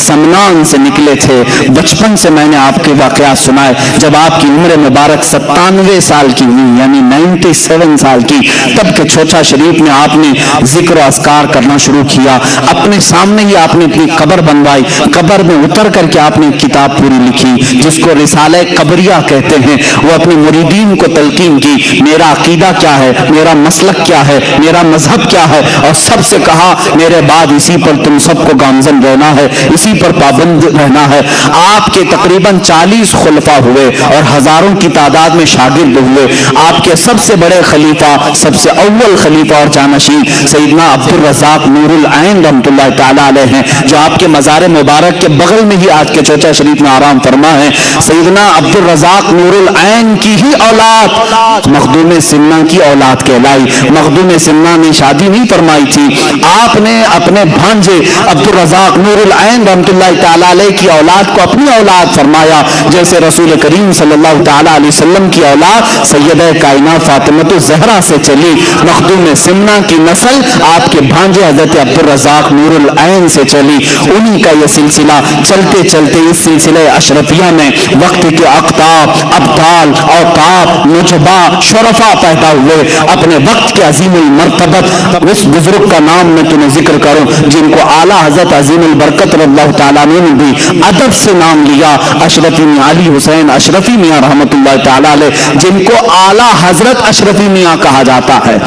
سمنان سے نکلے تھے، بچپن سے میں نے آپ کے واقعات سنائے، جب آپ کی عمر مبارک 97 سال کی ہوئی یعنی 97 سال کی، تب کہ چھوچا شریف میں آپ نے ذکر و اذکار کرنا شروع کیا. اپنے سامنے ہی آپ نے اپنی قبر بنوائی، قبر میں اتر کر کے آپ نے کتاب پوری لکھی جس کو رسالہ قبریہ کہتے ہیں. وہ اپنے مریدین کو تلقین کی، میرا عقیدہ کیا ہے، میرا مسلک کیا ہے، میرا مذہب کیا ہے، اور سب سے کہا میرے بعد اسی پر تم سب کو گامزن رہنا ہے، اسی پر پابند رہنا ہے. آپ کے تقریباً 40 خلفاء ہوئے اور ہزاروں کی تعداد میں شاگرد ہوئے. آپ کے سب سے بڑے خلیفہ، سب سے اول خلیفہ اور جانشین سیدنا عبدالرزاق نور العین رحمۃ اللہ تعالی علیہ ہیں، جو آپ کے مزار مبارک کے بغل میں ہی آج کے چوچا شریف میں آرام فرما ہے. سیدنا عبدالرزاق نور العین کی ہی اولاد مخدوم سمنا کی اولاد کہلائی. مخدوم سمنا نے شادی نہیں فرمائی تھی، آپ نے اپنے بھانجے عبدالرزاق نور العین رحمۃ اللہ تعالی علیہ کی اولاد کو اپنی اولاد فرمایا، جیسے رسول کریم صلی اللہ تعالی علیہ وسلم کی اولاد سیدہ کائنات فاطمہ الزہرا سے چلی. مخدوم سمنا کی نسل آپ کے بھانجے حضرت عبدالرزاق نور العین سے چلی. انہی کا یہ سلسلہ چلتے چلتے اس سلسلہ اشرفیہ میں وقت کے اقطاب، ابدال، اوقاف، نجبا، شرفا پیدا ہوئے. اپنے وقت کے عظیم المرتبت اس بزرگ کا نام میں تمہیں ذکر کروں جن کو اعلیٰ حضرت عظیم البرکت رضی اللہ تعالیٰ نے بھی ادب سے نام لیا، اشرفی میاں علی حسین اشرفی میاں رحمۃ اللہ تعالیٰ علیہ، جن کو اعلیٰ حضرت اشرفی میاں کہا جاتا ہے.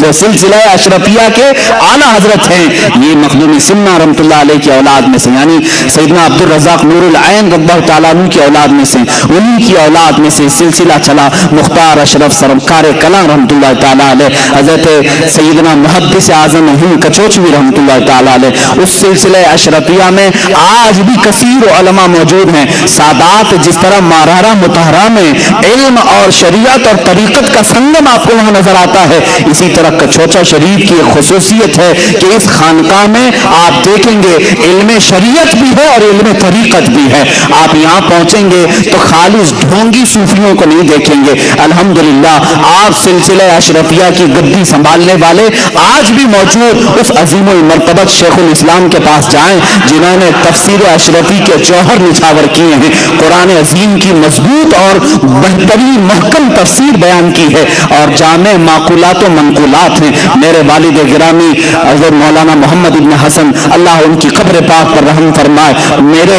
وہ سلسلہ اشرفیہ کے اعلیٰ حضرت ہیں. یہ مخدوم سمنا رحمۃ اللہ علیہ کی اولاد میں سے، یعنی سیدنا عبدالرزاق نور العین رضی اللہ تعالیٰ عنہ کی اولاد میں سے، انہی کی اولاد میں سے سلسلہ چلا. مختار اشرف سرکار کلام رحمۃ اللہ تعالیٰ علیہ، حضرت سیدنا محدث اعظم ہند کچوچوی رحمۃ اللہ تعالیٰ علیہ. اس سلسلہ اشرفیہ میں آج بھی کثیر علماء موجود ہیں. سادات جس طرح مارارہ مطہرہ میں علم اور شریعت اور طریقت کا سنگم آپ کو وہاں نظر آتا ہے، اسی طرح کچوچا شریف کی ایک خصوصیت ہے کہ اس خانقاہ میں آپ دیکھیں گے علم شریعت بھی ہے اور علم طریقت بھی ہے. آپ یہاں پہنچیں گے تو خالص ڈھونگی صوفیوں کو نہیں دیکھیں گے. الحمدللہ آپ سلسلہ اشرفیہ کی گدی سنبھالنے والے آج بھی موجود اس عظیم المرتبت شیخ الاسلام کے پاس جائیں جنہوں نے تفسیر اشرفی کے جوہر نچھاور کیے ہیں، قرآن عظیم کی مضبوط اور بہترین محکم تفسیر بیان کی ہے اور جامع معقولات و منقولات ہیں. میرے والد گرامی حضرت مولانا محمد ابن حسن اللہ ان کی قبر پاک پر رحم فرمائے، میرے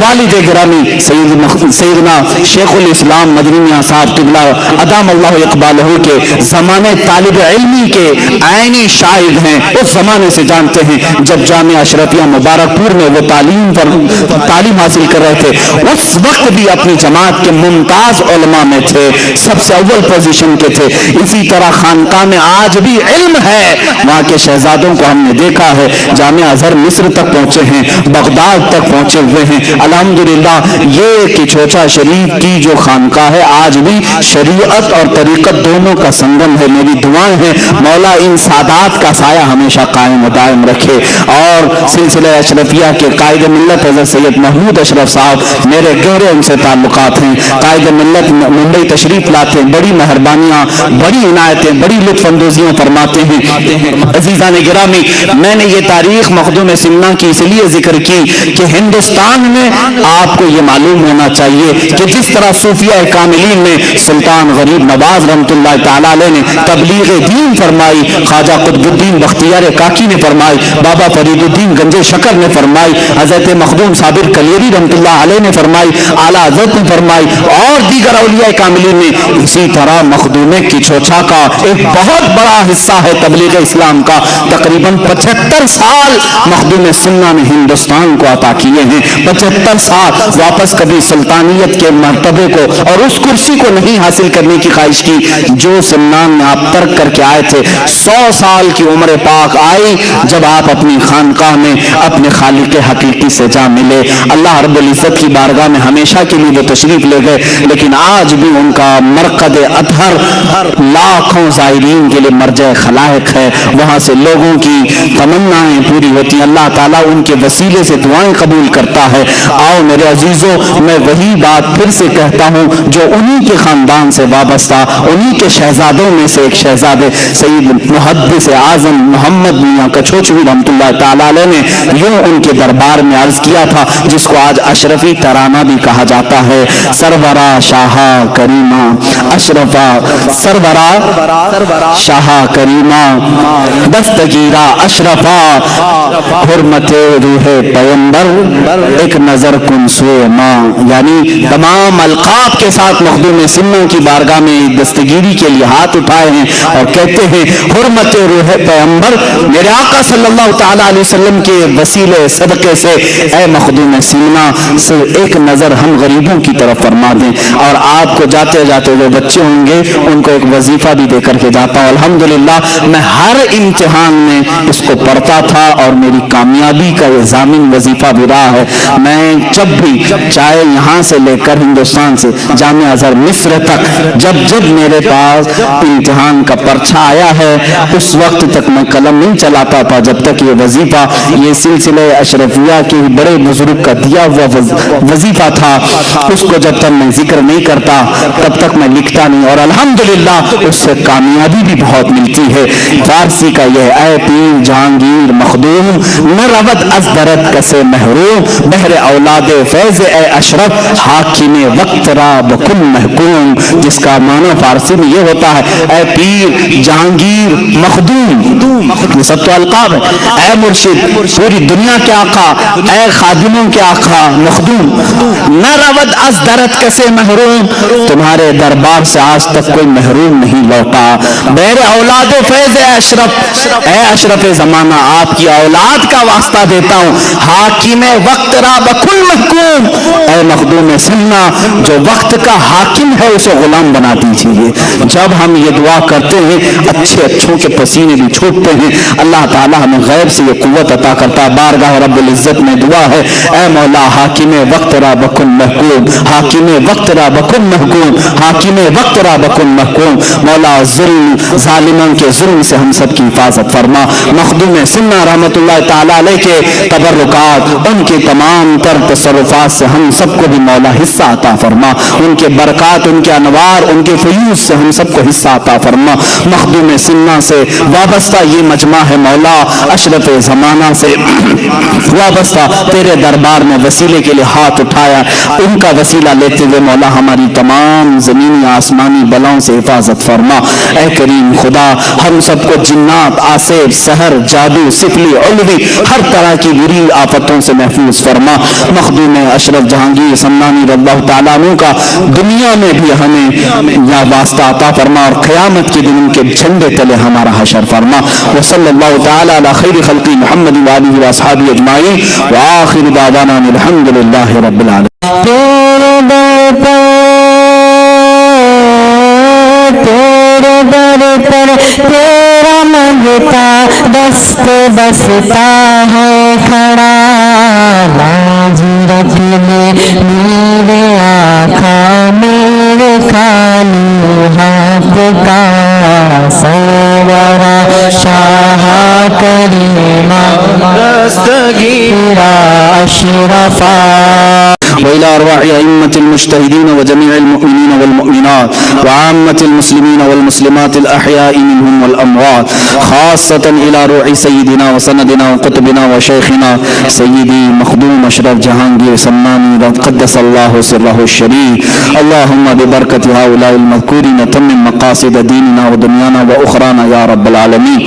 والد گرامی سیدنا شیخ الاسلام مدنی میاں صاحب قبلہ ادام اللہ اقبالہ کے زمانے طالب علمی کے عینی شاہد ہیں. اس زمانے سے جانتے ہیں جب جامعہ اشرفیہ مبارک پور میں وہ تعلیم حاصل کر رہے تھے، اس وقت بھی اپنی جماعت کے ممتاز علماء میں تھے، سب سے اول پوزیشن کے تھے. اسی طرح خانقاہ میں آج بھی علم ہے. وہاں کے شہزادوں کو ہم نے دیکھا ہے، جامعہ ازہر مصر تک پہنچے ہیں، بغداد تک پہنچے ہوئے ہیں. الحمدللہ یہ کچوچا شریف کی جو خانقاہ ہے آج بھی شریعت اور طریقت دونوں کا سنگم ہے. میری دعائیں ہیں مولا ان سادات کا سایہ ہمیشہ قائم و دائم رکھے. اور سلسلہ اشرفیہ کے قائد ملت حضرت سید محمود اشرف صاحب، میرے گہرے ان سے تعلقات ہیں. قائد ملت ممبئی تشریف لاتے ہیں، بڑی مہربانیاں، بڑی عنایتیں، بڑی لطف اندوزیاں فرماتے ہیں. عزیزان گرامی، میں نے یہ تاریخ مخدوم سمنا کی اس لیے ذکر کی کہ ہندوستان میں آپ کو یہ معلوم ہونا چاہیے کہ جس طرح صوفیہ کاملین نے سلطان غریب نواز رحمۃ اللہ تعالیٰ علیہ نے تبلیغ دین فرمائی، خواجہ قطب الدین بختیار کاکی نے فرمائی، بابا فرید الدین گنجے شکر نے فرمائی، حضرت مخدوم صابر کلیری رحمۃ اللہ علیہ نے فرمائی، اعلیٰ حضرت نے فرمائی اور دیگر اولیاء کاملین نے. اسی طرح مخدوم کچوچا کا ایک بہت بڑا حصہ ہے تبلیغ اسلام کا. تقریباً 75 سال مخدوم سمنا نے ہندوستان کو عطا کیے ہیں. 75 سال واپس کبھی سلطانیت کے مرتبے کو اور اس کرسی کو نہیں حاصل کرنے کی خواہش کی جو سمنان میں آپ ترک کر کے آئے تھے. 100 سال کی عمر پاک آئی جب آپ اپنی خانقاہ میں اپنے خالق حقیقی سے جا ملے. اللہ رب العزت کی بارگاہ میں ہمیشہ کے لیے وہ تشریف لے گئے، لیکن آج بھی ان کا مرقد اطہر لاکھوں زائرین کے لیے مرجع خلائق ہے. وہاں سے لوگوں کی تمنائیں پوری ہوتی ہیں. اللہ تعالیٰ ان کے وسیلے سے دعائیں قبول کرتا ہے. آؤ میرے عزیزوں، میں وہی بات پھر سے کہتا ہوں جو انہی کے خاندان خاندان سے وابستہ انہی کے شہزادوں میں سے ایک شہزادے سید محدث اعظم محمد میاں کچھوچوی رحمۃ اللہ تعالی علیہ نے یوں ان کے دربار میں عرض کیا تھا، جس کو آج اشرفی ترانہ بھی کہا جاتا ہے: سرورا شاہا کریمہ اشرفا، سرورا شاہا کریمہ دستگیرہ اشرفا، حرمت روح پیمبر ایک نظر کن سوئے ماں. یعنی تمام القاب کے ساتھ مخدوم سنوں کی بارگاہ میں دستگیری کے لیے ہاتھ اٹھائے ہیں اور کہتے ہیں حرمت روح پیمبر، میرے آقا صلی اللہ تعالی علیہ وسلم کے وسیلے صدقے سے اے مخدوم سینا صرف ایک نظر ہم غریبوں کی طرف فرما دیں. اور آپ کو جاتے جاتے جو بچے ہوں گے ان کو ایک وظیفہ بھی دے کر کے جاتا ہوں. الحمدللہ میں ہر امتحان میں اس کو پڑھتا تھا اور میری کامیابی کا یہ ضامن وظیفہ بھی رہا ہے. میں جب بھی چاہے یہاں سے لے کر ہندوستان سے جامعہ ازہر مصر تک جب میرے پاس امتحان کا پرچہ آیا ہے اس وقت تک میں قلم نہیں چلاتا تھا جب تک یہ وظیفہ، یہ سلسلہ اشرفیہ کے بڑے بزرگ کا دیا ہوا وظیفہ تھا، اس کو جب تک میں ذکر نہیں کرتا تب تک میں لکھتا نہیں. اور الحمدللہ اس سے کامیابی بھی بہت ملتی ہے. فارسی کا یہ اے پیر جہانگیر مخدوم نہ رود از درد کسے محروم، بہر اولاد فیض اے اشرف حاکم وقت را بکن محکوم، جس کا معنی فارسی میں یہ ہوتا ہے اے پیر جہانگیر مخدوم، یہ سب تو القاب ہے. اے مرشد پوری دنیا کے آقا، اے خادموں کے آقا مخدوم، نہ رود از درد کسے محروم، تمہارے دربار سے آج تک کوئی محروم نہیں لوٹا. بہر اولاد فیض اے اشرف، اے اشرف زمانہ آپ کی اولاد کا واسطہ دیتا ہوں. حاکم وقت را بکن محکوم، اے مخدوم سننا جو وقت کا حاکم ہے اسے غلام بنا دیجیے. جب ہم یہ دعا کرتے ہیں اچھے اچھوں کے پسینے بھی چھوٹتے ہیں. اللہ تعالیٰ ہمیں غیب سے یہ قوت عطا کرتا ہے. بارگاہ رب العزت میں دعا ہے اے مولا حاکم وقت را بکن محکوم، حاکم وقت را بکن محکوم، حاکم وقت را بکن محکوم. مولا ظلم ظالموں کے ظلم سے ہم سب کی حفاظت فرما. مخدوم سنہ رحمت اللہ تعالیٰ علیہ کے تبرکات، ان کے تمام تر تصرفات سے ہم سب کو بھی مولا حصہ عطا فرما. ان کے برکات، ان کے انوار، ان کے فیوز سے ہم سب کو حصہ عطا فرما. مخدوم سنہ سے وابستہ یہ مجمع ہے مولا، اشرف زمانہ سے وابستہ تیرے دربار میں وسیلے کے لیے ہاتھ اٹھایا. ان کا وسیلہ لیتے ہوئے مولا ہماری تمام زمینی آسمانی بلاؤں سے حفاظت فرما. اے کریم خدا ہم سب کو جنات، آسیب، سحر، جادو، سفلی، علوی ہر طرح کی بری آفتوں سے محفوظ فرما. مخدوم اشرف جہانگیر سمنانی رضی اللہ تعالیٰ عنہ کا دنیا میں بھی ہمیں یا واسطہ عطا فرما اور قیامت کے دن ان کے جھنڈے تلے ہمارا حشر فرما. وصلی اللہ تعالی علی خیر خلق محمد وآلہ واصحابہ اجمعین وآخر دعوانا الحمد للہ رب العالمین. تیرے در پر تیرا منگتا دست بستا ہے کھڑا، لاج رکھنے میرے آقا میرے خالی ہاتھ کا، سرورا شاہ کریمہ دستگیرہ اشرفا. وإلى أرواح أئمة المجتهدين وجميع المؤمنين والمؤمنات وعامة المسلمين والمسلمات الأحياء منهم والأموات، خاصة إلى روح سيدنا وسندنا وقطبنا وشيخنا سيدي مخدوم أشرف جهانگير سمناني قدس الله سره الشريف. اللهم ببركة هؤلاء المذكورين تمم مقاصد ديننا ودنيانا وأخرانا يا رب العالمين.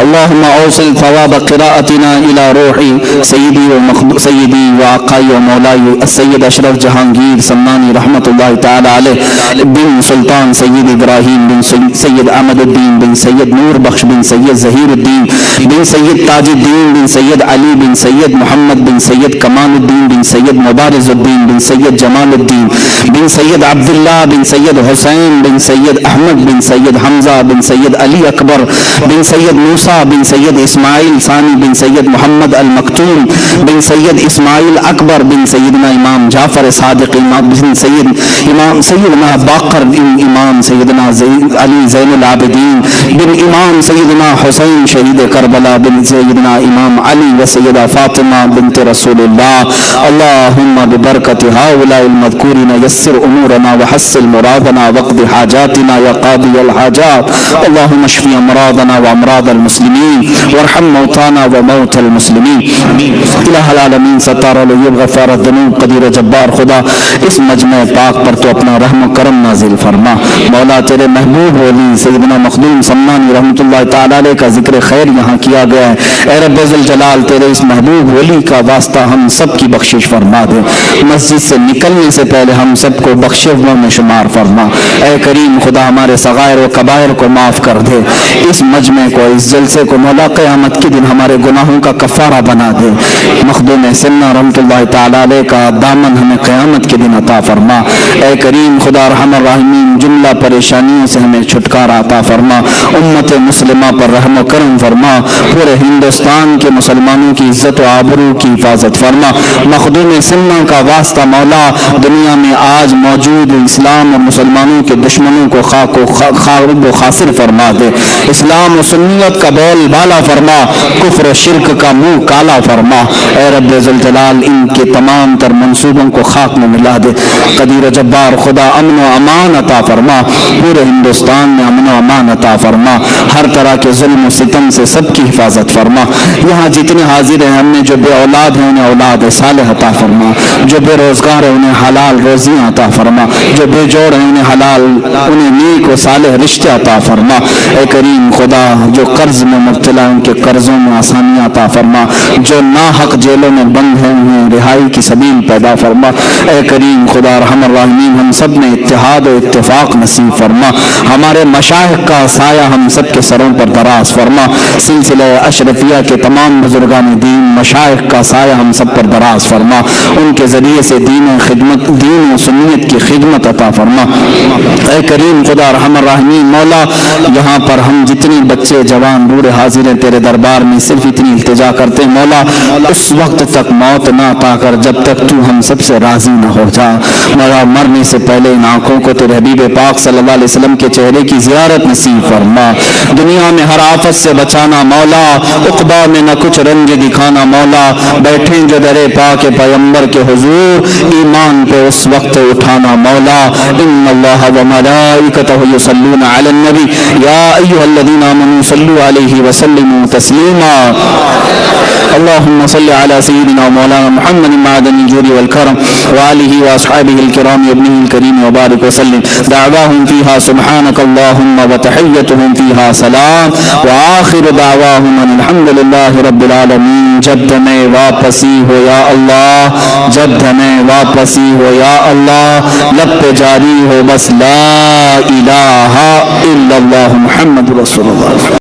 اللهم أوصل ثواب قراءتنا إلى روح سيدي وآقاي ومولاي السید اشرف جہانگیر سمنانی رحمت اللہ تعالی علیہ بن سلطان سید ابراہیم بن سید احمد الدین بن سید نور بخش بن سید ظہیر الدین بن سید تاج الدین بن سید علی بن سید محمد بن سید کمال الدین بن سید مبارز الدین بن سید جمال الدین بن سید عبداللہ بن سید حسین بن سید احمد بن سید حمزہ بن سید علی اکبر بن سید موسیٰ بن سید اسماعیل ثانی بن سید محمد المکتوم بن سید اسماعیل اکبر بن سید سیدنا امام جعفر صادق امام سیدنا باقر امام سیدنا علی زین العابدین بن امام سیدنا حسین شہید کربلا بن سیدنا امام علی و سیدہ فاطمہ بنت رسول اللہ. اللہم ببرکت ہؤلاء المذکورین یسر امورنا وحصل مرادنا واقض حاجاتنا یا قاضی الحاجات. اللہم اشفی امراضنا وامراض المسلمین وارحم موتانا وموت المسلمین. الہ العالمین ستار الغیب غفار الذنوب قدیر جبار خدا اس مجمع پاک پر تو اپنا رحم و کرم نازل فرما. مولا تیرے محبوب ولی سیدنا مخدوم سمانی رحمۃ اللہ تعالی علیہ کا ذکر خیر یہاں کیا گیا ہے. اے رب ذوالجلال تیرے اس محبوب ولی کا واسطہ ہم سب کی بخشش فرما دے. مسجد سے نکلنے سے پہلے ہم سب کو بخشے ہوا میں شمار فرما. اے کریم خدا ہمارے صغائر و کبائر کو معاف کر دے. اس مجمع کو اس جلسے کو مولا قیامت کے دن ہمارے گناہوں کا کفارہ بنا دے. مخدوم سنہ رحمۃ اللہ تعالی علیہ کا دامن ہمیں قیامت کے دن عطا فرما. اے کریم خدا ارحم الراحمین جملہ پریشانیوں سے ہمیں چھٹکارا عطا فرما. امت مسلمہ پر رحم و کرم فرما. پورے ہندوستان کے مسلمانوں کی عزت و آبرو کی حفاظت فرما. مخدوم سنہ کا واسطہ مولا دنیا میں آج موجود اسلام اور مسلمانوں کے دشمنوں کو خاک و خاسر فرما دے. اسلام و سنیت کا بول بالا فرما. کفر و شرک کا منہ کالا فرما. اے رب ذوالجلال ان کے تمام تر منصوبوں کو خاک میں ملا دے. قدیر جبار خدا امن و امان عطا فرما. پورے ہندوستان میں امن و امان عطا فرما. ہر طرح کے ظلم و ستم سے سب کی حفاظت فرما. یہاں جتنے حاضر ہیں ہم نے جو بے اولاد ہیں انہیں اولاد صالح عطا فرما. جو بے روزگار ہیں انہیں حلال روزیاں عطا فرما. جو بے جوڑ ہیں انہیں نیک و صالح رشتے عطا فرما. اے کریم خدا جو قرض میں مبتلا ان کے قرضوں میں آسانیاں عطا فرما. جو ناحق جیلوں میں بند ہیں انہیں رہائی کی سبیل پیدا فرما. اے کریم خدا ارحم الراحمین ہم سب میں اتحاد و اتفاق نصیب فرما. ہمارے مشائخ کا سایہ ہم سب کے سروں پر دراز فرما. سلسلہ اشرفیہ کے تمام بزرگان دین مشائخ کا سایہ ہم سب پر دراز فرما. ان کے ذریعے سے دین و سنیت کی خدمت عطا فرما. اے کریم خدا ارحم الراحمین مولا یہاں پر ہم جتنی بچے جوان بوڑھے حاضر ہیں تیرے دربار میں صرف اتنی التجا کرتے ہیں مولا اس وقت تک موت نہ عطا کر جب تک تو ہم سب سے راضی نہ ہو جا. مولا مرنے سے پہلے ان آنکھوں کو تیرے حبیب پاک صلی اللہ علیہ وسلم کے چہرے کی زیارت نصیب فرما. دنیا میں ہر آفت سے بچانا مولا. عقبہ میں نہ کچھ رنج دکھانا مولا. بیٹھیں جو در پاک پیغمبر کے حضور ایمان پہ اس وقت اٹھانا مولا. ان اللہ و ملائکتہ یصلون علی النبی یا ایھا الذین آمنوا صلوا علیہ وسلموا تسلیما. اللهم صل على سيدنا ومولانا محمد معدن الجود والكرم وآله وأصحابه الكرام وابنه الكريم وبارك وسلم. دعواهم فيها سبحانك اللهم وتحيتهم فيها سلام وآخر دعواهم أن الحمد لله رب العالمين. جد میں واپسی ہو یا اللہ. جد میں واپسی ہو یا اللہ. لب پہ جاری ہو بس لا الہ الا اللہ محمد رسول اللہ.